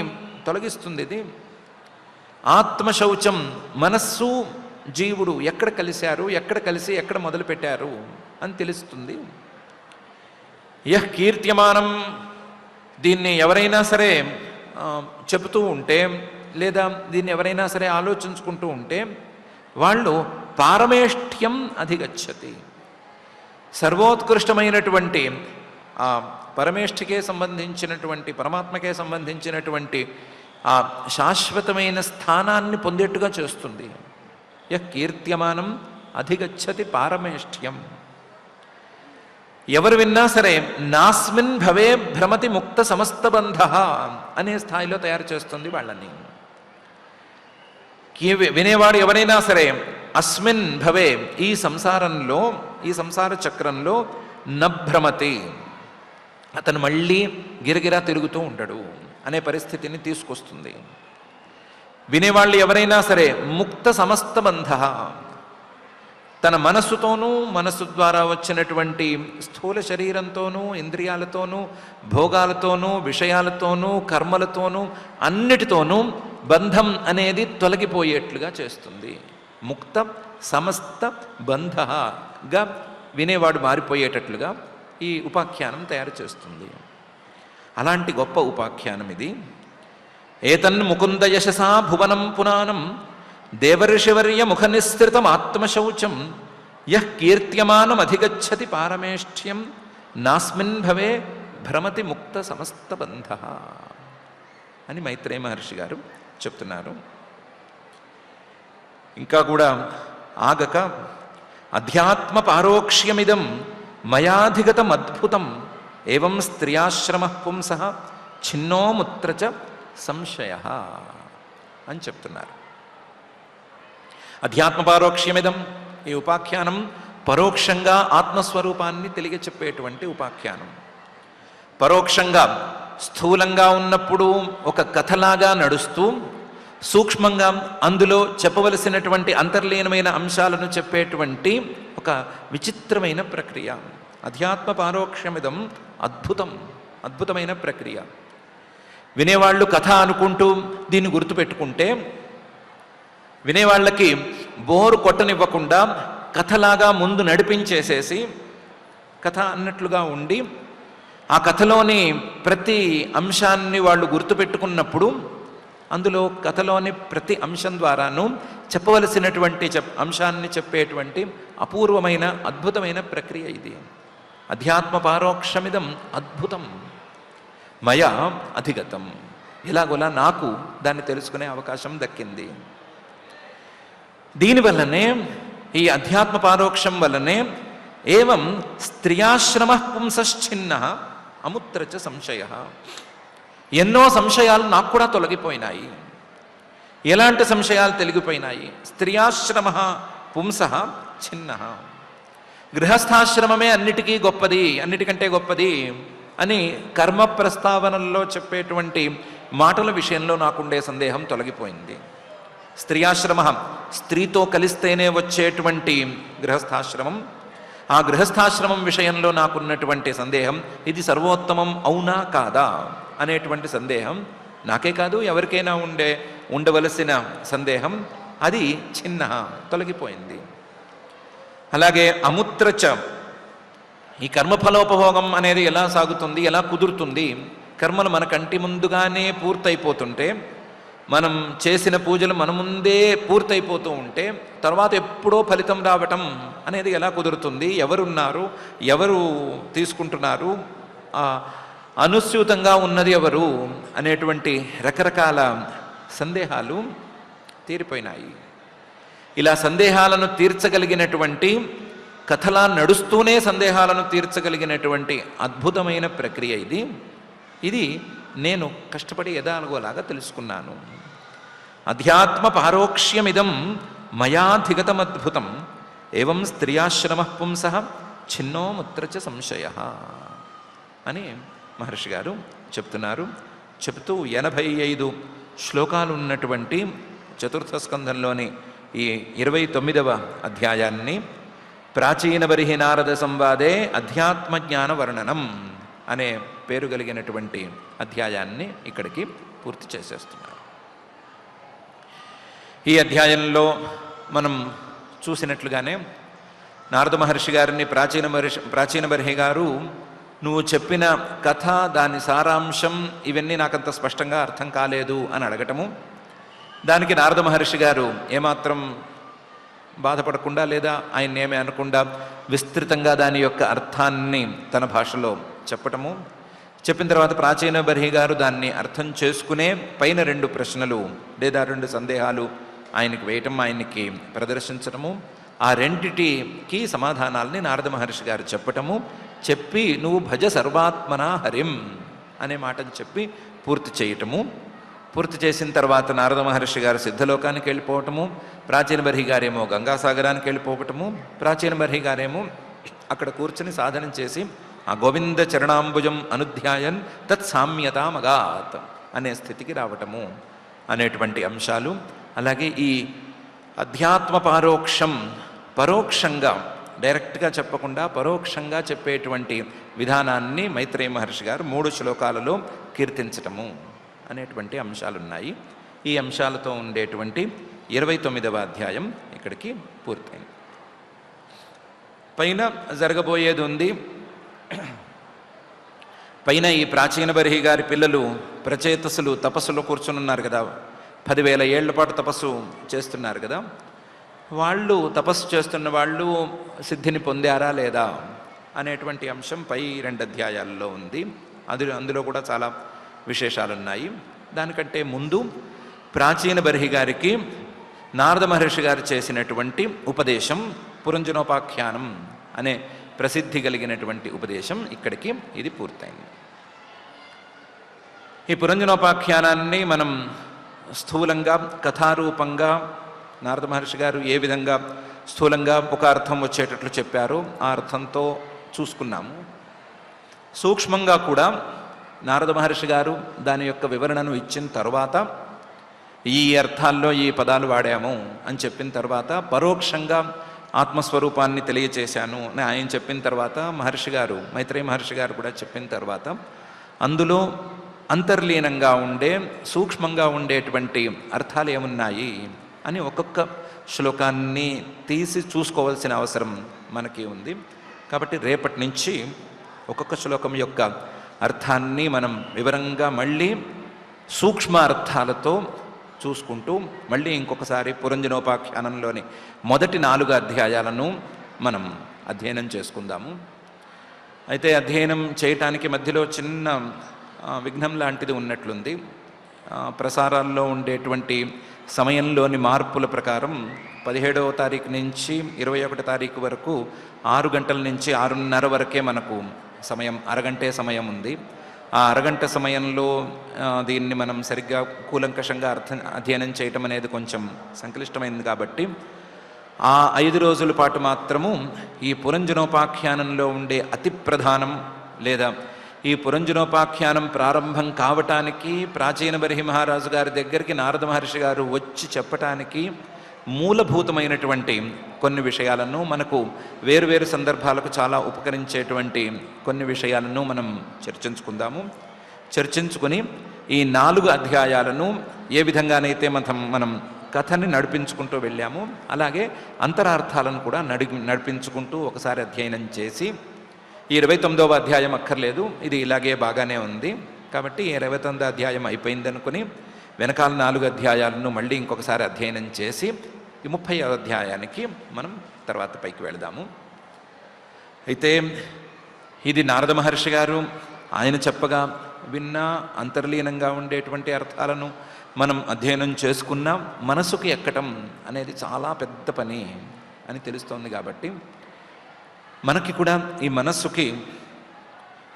తొలగిస్తుంది ఇది. ఆత్మశౌచం, మనస్సు జీవుడు ఎక్కడ కలిశారు, ఎక్కడ కలిసి ఎక్కడ మొదలుపెట్టారు అని తెలుస్తుంది. యః కీర్త్యమానం, దీన్ని ఎవరైనా సరే చెబుతూ ఉంటే లేదా దీన్ని ఎవరైనా సరే ఆలోచించుకుంటూ ఉంటే వాళ్ళు పారమేష్ఠ్యం అధిగచ్చతి, సర్వోత్కృష్టమైనటువంటి ఆ పరమేష్ఠికే సంబంధించినటువంటి పరమాత్మకే సంబంధించినటువంటి ఆ శాశ్వతమైన స్థానాన్ని పొందేట్టుగా చేస్తుంది. యః కీర్త్యమానం అధిగచ్చతి పారమేష్ఠ్యం. ఎవరు విన్నా సరే నాస్మిన్ భవే భ్రమతి ముక్త సమస్త బంధ అనే స్థాయిలో తయారు చేస్తుంది వాళ్ళని. వినేవాడు ఎవరైనా సరే అస్మిన్ భవే, ఈ సంసారంలో, ఈ సంసార చక్రంలో నభ్రమతి, అతను మళ్ళీ గిరగిరా తిరుగుతూ ఉంటాడు అనే పరిస్థితిని తీసుకొస్తుంది. వినేవాళ్ళు ఎవరైనా సరే ముక్త సమస్త బంధ, తన మనస్సుతోనూ మనస్సు ద్వారా వచ్చినటువంటి స్థూల శరీరంతోనూ ఇంద్రియాలతోనూ భోగాలతోనూ విషయాలతోనూ కర్మలతోనూ అన్నిటితోనూ బంధం అనేది తొలగిపోయేట్లుగా చేస్తుంది. ముక్త సమస్త బంధగా వినేవాడు మారిపోయేటట్లుగా ఈ ఉపాఖ్యానం తయారు చేస్తుంది. అలాంటి గొప్ప ఉపాఖ్యానం ఇది. ఏతన్ ముకుంద యశసా భువనం పునానం దేవర్షివర్య ముఖ నిస్సృతం ఆత్మశౌచం యః కీర్త్యమానం అధిగచ్చతి పారమేష్ఠ్యం నాస్మిన్ భవే భ్రమతి ముక్త సమస్త బంధ అని మైత్రేయ మహర్షి గారు చెప్తున్నారు. ఇంకా కూడా ఆగక అధ్యాత్మ పారోక్ష్యమిదం మయాధిగతం అద్భుతం ఏవం స్త్రియాశ్రమ పుంస ఛిన్నోముత్ర చ సంశయ అని చెప్తున్నారు. అధ్యాత్మ పారోక్ష్యమిదం, ఈ ఉపాఖ్యానం పరోక్షంగా ఆత్మస్వరూపాన్ని తెలియ చెప్పేటువంటి ఉపాఖ్యానం. పరోక్షంగా స్థూలంగా ఉన్నప్పుడు ఒక కథలాగా నడుస్తూ సూక్ష్మంగా అందులో చెప్పవలసినటువంటి అంతర్లీనమైన అంశాలను చెప్పేటువంటి ఒక విచిత్రమైన ప్రక్రియ. అధ్యాత్మ పారోక్షమిదం అద్భుతం, అద్భుతమైన ప్రక్రియ. వినేవాళ్ళు కథ అనుకుంటూ దీన్ని గుర్తుపెట్టుకుంటే వినేవాళ్ళకి బోరు కొట్టనివ్వకుండా కథలాగా ముందు నడిపించేసేసి కథ అన్నట్లుగా ఉండి ఆ కథలోని ప్రతి అంశాన్ని వాళ్ళు గుర్తుపెట్టుకున్నప్పుడు అందులో కథలోని ప్రతి అంశం ద్వారాను చెప్పవలసినటువంటి అంశాన్ని చెప్పేటువంటి అపూర్వమైన అద్భుతమైన ప్రక్రియ ఇది. అధ్యాత్మ పారోక్షమిదం అద్భుతం మయా అధిగతం. ఇలాగోలా నాకు దాన్ని తెలుసుకునే అవకాశం దక్కింది. దీనివల్లనే, ఈ అధ్యాత్మ పారోక్షం వల్లనే ఏవం స్త్రియాశ్రమ పుంసశ్చిన్న అముత్రచ సంశయ, ఎన్నో సంశయాలు నాకు కూడా తొలగిపోయినాయి. ఎలాంటి సంశయాలు తొలగిపోయినాయి? స్త్రియాశ్రమ పుంస చిన్న, గృహస్థాశ్రమమే అన్నిటికీ గొప్పది, అన్నిటికంటే గొప్పది అని కర్మ ప్రస్తావనల్లో చెప్పేటువంటి మాటల విషయంలో నాకుండే సందేహం తొలగిపోయింది. స్త్రియాశ్రమ, స్త్రీతో కలిస్తేనే వచ్చేటువంటి గృహస్థాశ్రమం, ఆ గృహస్థాశ్రమం విషయంలో నాకున్నటువంటి సందేహం ఇది సర్వోత్తమం అవునా కాదా అనేటువంటి సందేహం, నాకే కాదు ఎవరికైనా ఉండవలసిన సందేహం, అది చిన్న తొలగిపోయింది. అలాగే అముత్రచ, ఈ కర్మఫలోపభోగం అనేది ఎలా సాగుతుంది, ఎలా కుదురుతుంది? కర్మలు మన కంటి ముందుగానే పూర్తయిపోతుంటే, మనం చేసిన పూజలు మన ముందే పూర్తయిపోతూ ఉంటే తర్వాత ఎప్పుడో ఫలితం రావటం అనేది ఎలా కుదురుతుంది? ఎవరున్నారు, ఎవరు తీసుకుంటున్నారు, అనుస్యూతంగా ఉన్నది ఎవరు అనేటువంటి రకరకాల సందేహాలు తీరిపోయినాయి. ఇలా సందేహాలను తీర్చగలిగినటువంటి, కథలా నడుస్తూనే సందేహాలను తీర్చగలిగినటువంటి అద్భుతమైన ప్రక్రియ ఇది. ఇది నేను కష్టపడి ఎదాలుగోలాగా తెలుసుకున్నాను. అధ్యాత్మ పారోక్ష్యమిదం మయాధిగతమద్భుతం ఏవం స్త్రియాశ్రమ పుంసః ఛిన్నో ముత్ర చ సంశయ అని మహర్షి గారు చెప్తున్నారు. చెప్తూ 85 శ్లోకాలు ఉన్నటువంటి చతుర్థ స్కంధంలోని ఈ 29వ అధ్యాయాన్ని ప్రాచీన బర్హి నారద సంవాదే అధ్యాత్మజ్ఞాన వర్ణనం అనే పేరు కలిగినటువంటి అధ్యాయాన్ని ఇక్కడికి పూర్తి చేసేస్తున్నారు. ఈ అధ్యాయంలో మనం చూసినట్లుగానే నారద మహర్షి గారిని ప్రాచీన బర్హి గారు నువ్వు చెప్పిన కథ, దాని సారాంశం ఇవన్నీ నాకంత స్పష్టంగా అర్థం కాలేదు అని అడగటము, దానికి నారద మహర్షి గారు ఏమాత్రం బాధపడకుండా లేదా ఆయన ఏమీ అనకుండా విస్తృతంగా దాని యొక్క అర్థాన్ని తన భాషలో చెప్పటము, చెప్పిన తర్వాత ప్రాచీన బర్హి గారు దాన్ని అర్థం చేసుకునే పైన 2 ప్రశ్నలు లేదా 2 సందేహాలు ఆయనకి వేయటం, ఆయనకి ప్రదర్శించటము, ఆ రెండిటికి సమాధానాల్ని నారద మహర్షి గారు చెప్పటము, చెప్పి నువ్వు భజ సర్వాత్మన హరిం అనే మాటను చెప్పి పూర్తి చేయటము. పూర్తి చేసిన తర్వాత నారద మహర్షి గారు సిద్ధలోకానికి వెళ్ళిపోవటము, ప్రాచీన బర్హి గారేమో గంగాసాగరానికి వెళ్ళిపోవటము, ప్రాచీన బర్హి గారేమో అక్కడ కూర్చుని సాధన చేసి ఆ గోవింద చరణాంబుజం అనుధ్యాయన్ తత్ సామ్యతామగాత్ అనే స్థితికి రావటము అనేటువంటి అంశాలు. అలాగే ఈ అధ్యాత్మ పారోక్షం, పరోక్షంగా డైరెక్ట్గా చెప్పకుండా పరోక్షంగా చెప్పేటువంటి విధానాన్ని మైత్రేయ మహర్షి గారు 3 శ్లోకాలలో కీర్తించటము అనేటువంటి అంశాలున్నాయి. ఈ అంశాలతో ఉండేటువంటి 29వ అధ్యాయం ఇక్కడికి పూర్తయింది. పైన జరగబోయేది ఉంది. పైన ఈ ప్రాచీన బర్హి గారి పిల్లలు ప్రచేతసులు తపస్సులో కూర్చునున్నారు కదా, 10,000 ఏళ్ల పాటు తపస్సు చేస్తున్నారు కదా, వాళ్ళు తపస్సు చేస్తున్న వాళ్ళు సిద్ధిని పొందారా లేదా అనేటువంటి అంశం పై 2 అధ్యాయాల్లో ఉంది. అందులో కూడా చాలా విశేషాలు ఉన్నాయి. దానికంటే ముందు ప్రాచీన బర్హి గారికి నారద మహర్షి గారు చేసినటువంటి ఉపదేశం, పురంజనోపాఖ్యానం అనే ప్రసిద్ధి కలిగినటువంటి ఉపదేశం ఇక్కడికి ఇది పూర్తయింది. ఈ పురంజనోపాఖ్యానాన్ని మనం స్థూలంగా కథారూపంగా నారద మహర్షి గారు ఏ విధంగా స్థూలంగా ఒక అర్థం వచ్చేటట్లు చెప్పారో ఆ అర్థంతో చూసుకున్నాము. సూక్ష్మంగా కూడా నారద మహర్షి గారు దాని యొక్క వివరణను ఇచ్చిన తర్వాత ఈ అర్థాల్లో ఈ పదాలు వాడాము అని చెప్పిన తర్వాత పరోక్షంగా ఆత్మస్వరూపాన్ని తెలియచేశాను అని ఆయన చెప్పిన తర్వాత మహర్షి గారు మైత్రేయ మహర్షి గారు కూడా చెప్పిన తర్వాత అందులో అంతర్లీనంగా ఉండే సూక్ష్మంగా ఉండేటువంటి అర్థాలు ఏమున్నాయి అని ఒక్కొక్క శ్లోకాన్ని తీసి చూసుకోవాల్సిన అవసరం మనకి ఉంది. కాబట్టి రేపటి నుంచి ఒక్కొక్క శ్లోకం యొక్క అర్థాన్ని మనం వివరంగా మళ్ళీ సూక్ష్మ అర్థాలతో చూసుకుంటూ మళ్ళీ ఇంకొకసారి పురంజనోపాఖ్యానంలోని మొదటి 4 అధ్యాయాలను మనం అధ్యయనం చేసుకుందాము. అయితే అధ్యయనం చేయటానికి మధ్యలో చిన్న విఘ్నం లాంటిది ఉన్నట్లుంది. ప్రసారాల్లో ఉండేటువంటి సమయంలోని మార్పుల ప్రకారం 17వ తారీఖు నుంచి 21వ తారీఖు వరకు 6 గంటల నుంచి 6:30 వరకే మనకు సమయం, అరగంటే సమయం ఉంది. ఆ అరగంట సమయంలో దీన్ని మనం సరిగ్గా కూలంకషంగా అధ్యయనం చేయటం అనేది కొంచెం సంక్లిష్టమైంది. కాబట్టి ఆ 5 రోజుల పాటు మాత్రము ఈ పురంజనోపాఖ్యానంలో ఉండే అతి ప్రధానం లేదా ఈ పురంజనోపాఖ్యానం ప్రారంభం కావటానికి ప్రాచీన బర్హి మహారాజు గారి దగ్గరికి నారద మహర్షి గారు వచ్చి చెప్పటానికి మూలభూతమైనటువంటి కొన్ని విషయాలను, మనకు వేరువేరు సందర్భాలకు చాలా ఉపకరించేటువంటి కొన్ని విషయాలను మనం చర్చించుకుని ఈ 4 అధ్యాయాలను ఏ విధంగానైతే మనం కథని నడిపించుకుంటూ వెళ్ళాము అలాగే అంతరార్థాలను కూడా నడిపించుకుంటూ ఒకసారి అధ్యయనం చేసి ఈ 29వ అధ్యాయం అక్కర్లేదు, ఇది ఇలాగే బాగానే ఉంది కాబట్టి 29వ అధ్యాయం అయిపోయింది అనుకుని వెనకాల 4 అధ్యాయాలను మళ్ళీ ఇంకొకసారి అధ్యయనం చేసి ఈ 30వ అధ్యాయానికి మనం తర్వాత పైకి వెళదాము. అయితే ఇది నారద మహర్షి గారు ఆయన చెప్పగా విన్న అంతర్లీనంగా ఉండేటువంటి అర్థాలను మనం అధ్యయనం చేసుకున్నా మనసుకు ఎక్కటం అనేది చాలా పెద్ద పని అని తెలుస్తోంది. కాబట్టి మనకి కూడా ఈ మనస్సుకి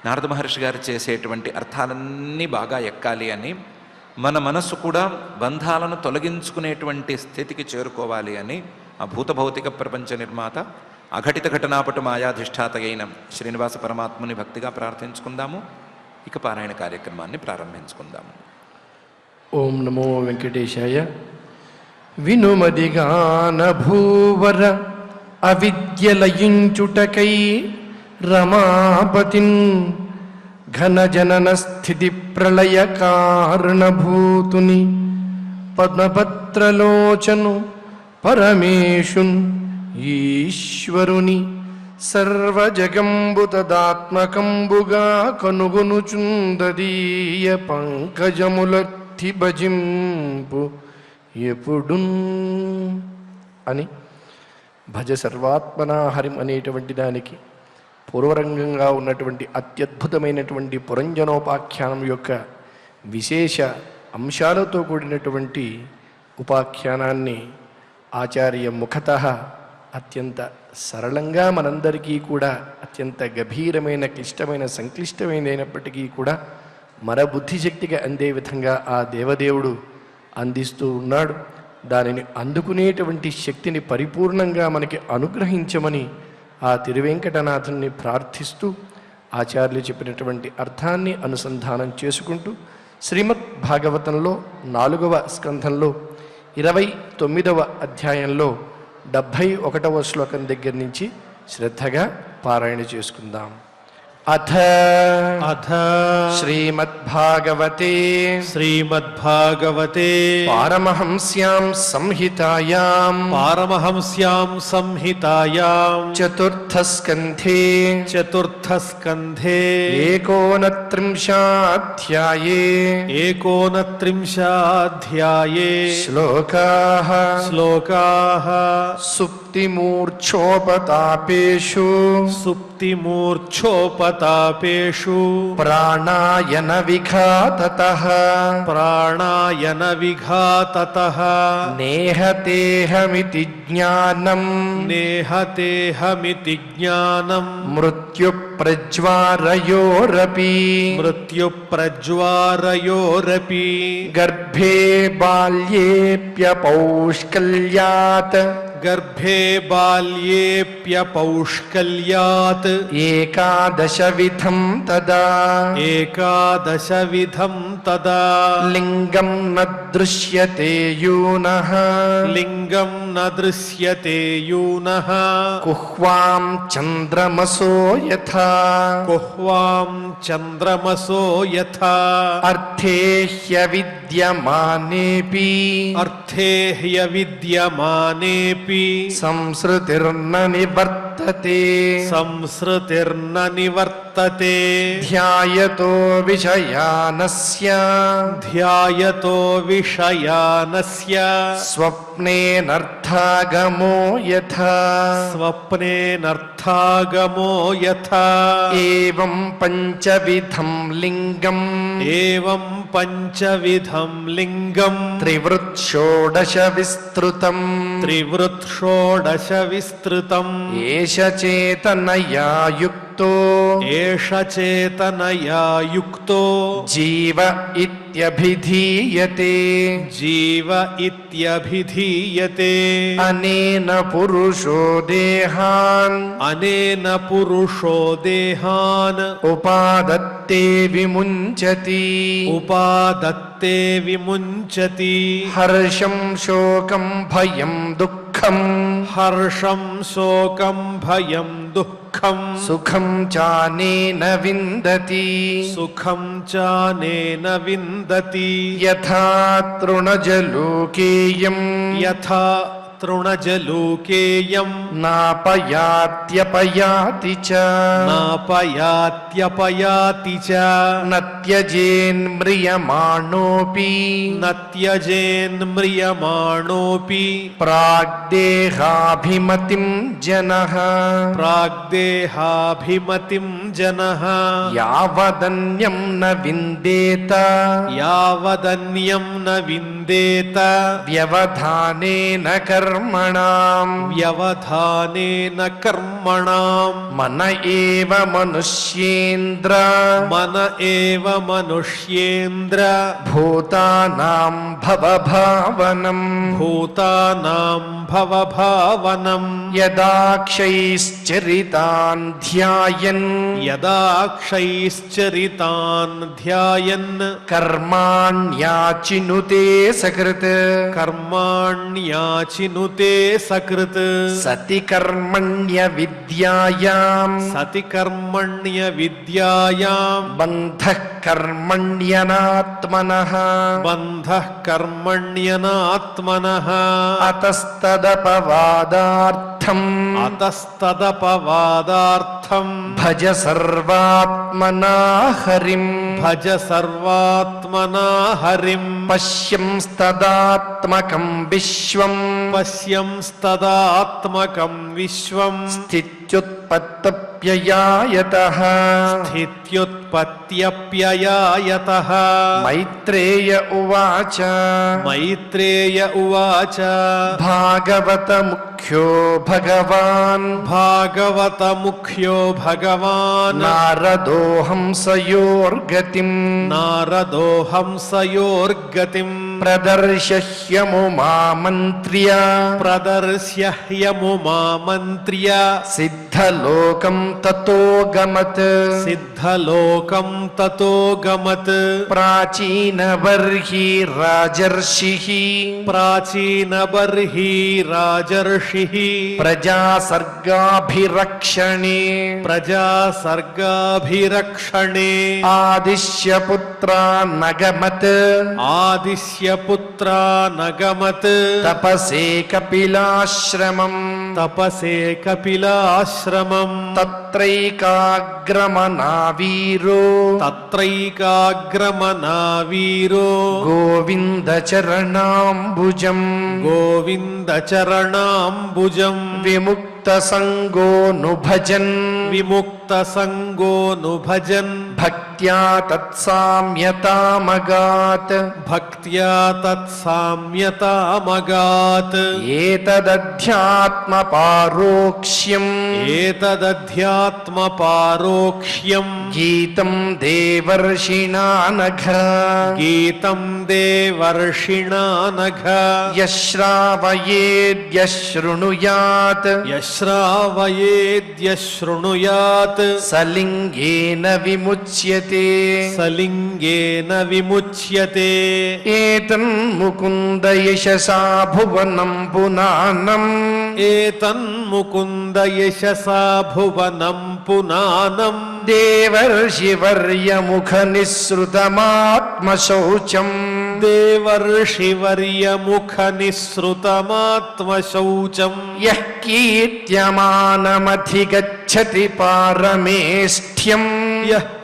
నారద మహర్షి గారు చేసేటువంటి అర్థాలన్నీ బాగా ఎక్కాలి అని, మన మనస్సు కూడా బంధాలను తొలగించుకునేటువంటి స్థితికి చేరుకోవాలి అని ఆ భూతభౌతిక ప్రపంచ నిర్మాత అఘటిత ఘటనాపటు మాయాధిష్ఠాత అయిన శ్రీనివాస పరమాత్ముని భక్తిగా ప్రార్థించుకుందాము. ఇక పారాయణ కార్యక్రమాన్ని ప్రారంభించుకుందాము. ఓం నమో వెంకటేశాయ. వినుమదిగాన భూవర అవిద్యలయించుటకై రమాపతిన్ ఘన జనన స్థితి ప్రళయ కారణభూతుని పద్మపత్రలోచను పరమేశున్ ఈశ్వరుని సర్వజగంబు తదాత్మకంబుగా కనుగొనుచుందదీయ పంకజములర్థి భజింపు ఎప్పుడున్ అని భజ సర్వాత్మనా హరిం అనేటువంటి దానికి పూర్వరంగంగా ఉన్నటువంటి అత్యద్భుతమైనటువంటి పురంజనోపాఖ్యానం యొక్క విశేష అంశాలతో కూడినటువంటి ఉపాఖ్యానాన్ని ఆచార్య ముఖతః అత్యంత సరళంగా మనందరికీ కూడా అత్యంత గభీరమైన క్లిష్టమైన సంక్లిష్టమైనప్పటికీ కూడా మన బుద్ధిశక్తిగా అందే విధంగా ఆ దేవదేవుడు అందిస్తూ ఉన్నాడు. దానిని అందుకునేటువంటి శక్తిని పరిపూర్ణంగా మనకి అనుగ్రహించమని ఆ తిరువెంకటనాథుని ప్రార్థిస్తూ ఆచార్యులు చెప్పినటువంటి అర్థాన్ని అనుసంధానం చేసుకుంటూ శ్రీమద్ భాగవతంలో 4వ స్కంధంలో 29వ అధ్యాయంలో 71వ శ్లోకం దగ్గర నుంచి శ్రద్ధగా పారాయణ చేసుకుందాం. అథ శ్రీమద్భాగవతే పారమహంస్యాం సంహితాయాం చతుర్థస్కంధే ఏకోనత్రింశాధ్యాయే శ్లోకాః సుప్తిమూర్ఛోపతాపేషు ప్రాణాయన విఘాతతః నేహతేహమితి జ్ఞానం మృత్యుప్రజ్వారయోరపి గర్భే బాల్యేప్యపౌష్కల్యాత్ ఏకాదశవిధం తదా లింగం న దృశ్యతే యూనః కుహ్వాం చంద్రమసో యథా అర్థే హ్యవిద్యమానేపి సంసృతిర్న నివర్తతే ధ్యాయతో విషయానస్య స్వప్నేనర్థాగమో యథా ఏవం పంచవిధం లింగం త్రివృత్ షోడశ విస్తృతం ఏష చేతనయా యుక్తో జీవ ఇత్యభిధీయతే అనేన పురుషో దేహాన్ ఉపాదత్తే విముంచతి హర్షం శోకం భయం దుఃఖం సుఖం చానేన విందతి యథా తృణజలోకేయం నాపయాత్యపయాతి చ నత్యజేన్మ్రియమాణోపి ప్రాగ్దేహాభిమతిం జనః యావదన్యం న విందేత వ్యవధానేన కర్మణ కర్మణాం వ్యవధానేన కర్మణాం మన ఏవ మనుష్యేంద్ర భూతానాం భవభావనం యదాక్షైశ్చరితాన్ ధ్యాయన్ కర్మాణ్యాచినుతే సకృత్ సతి కర్మణ్య విద్యాయాం బంధః కర్మణ్యనాత్మనః అతస్తదపవాదార్థం భజ సర్వాత్మనా హరిం పశ్యంస్తదాత్మకం విశ్వం స్థిత్యుత్పత్తప్యయాయతః మైత్రేయ ఉవాచ భాగవతముఖ్యో భగవాన్ నారదోహంసయోర్గతిం ప్రదర్శ్యహ్యముమామంత్ర్య సిద్ధలోకం తతో గమత్ ప్రాచీనబర్హి రాజర్షిః ప్రజాసర్గాభిరక్షణే ఆదిశ్యపుత్రా నగమత్ తపసే కపిలాశ్రమం తత్రైకాగ్రమనావీరో గోవిందచరణాంబుజం విముక్తసంగోనుభజన్ భక్త్యా తత్సామ్యతామగాత్ ఏతదధ్యాత్మపారోక్ష్యం గీతం దేవర్షిణానఘ యశ్రావయేద్యశృణుయాత్ సలింగేన విముచ్యతే ఏతన్ముకుంద యశసా భువనం పునానం దేవర్షివర్యముఖ నిస్సృతమాత్మశౌచం యః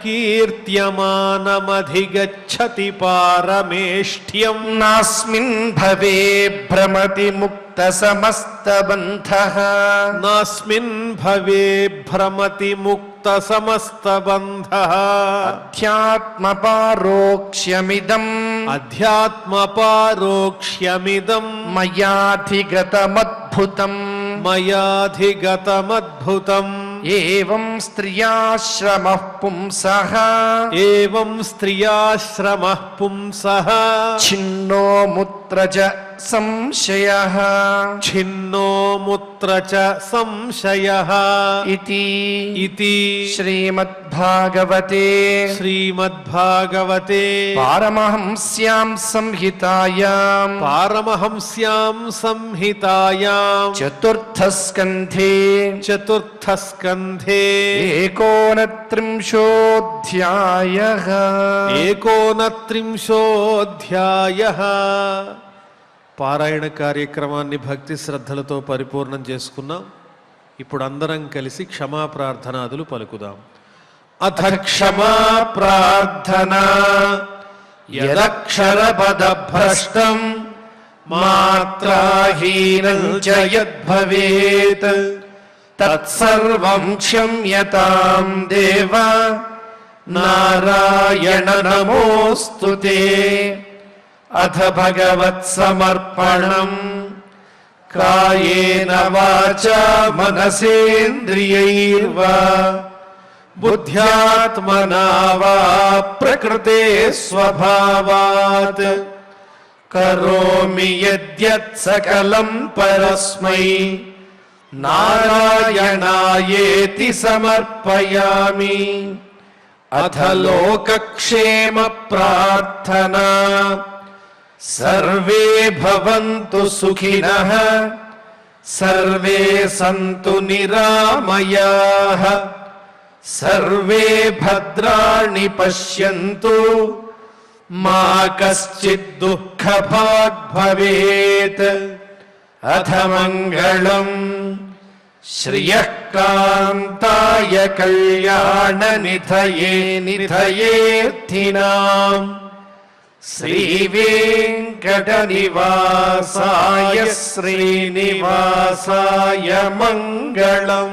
కీర్త్యమానమధిగచ్చతి పారమేష్ఠ్యం నాస్మిన్ భవే భ్రమతి ముక్త సమస్తబంధః అధ్యాత్మపారోక్ష్యమిదం మయాధిగతమద్భుతం ఏవం స్త్రియాశ్రమః పుంసః ఛిన్నో ముత్ర చ సంశయః ఇతి శ్రీమద్భాగవతే పారమహంస్యాం సంహితాయాం చతుర్థస్కంధే ఏకోనత్రింశోऽధ్యాయః పారాయణ కార్యక్రమాన్ని భక్తి శ్రద్ధలతో పరిపూర్ణం చేసుకున్నాం. ఇప్పుడు అందరం కలిసి క్షమా ప్రార్థనాదులు పలుకుదాం. అథ క్షమా ప్రార్థనా యదక్షరపదభ్రష్టం మాత్రాహీనం చ యద్భవేత్ తత్సర్వం క్షమ్యతాం దేవ నారాయణ నమోస్తుతే. అథ భగవత్సమర్పణం కాయేన వాచా మనసేంద్రియైర్వా బుద్ధ్యాత్మనా వా ప్రకృతే స్వభావాత్ కరోమి యద్యత్ సకలం పరస్మై నారాయణాయేతి సమర్పయామి. అథ లోకక్షేమ ప్రార్థనా సర్వే భవంతు సుఖినః సర్వే సంతు నిరామయాః సర్వే భద్రాణి పశ్యంతు మా కశ్చిద్ దుఃఖభాగ్ భవేత్. అథ మంగళం శ్రియః కాంతాయ కళ్యాణ నిధయే నిధయేర్థినాం శ్రీ వెంకటనివాసాయ శ్రీనివాసాయ మంగళం.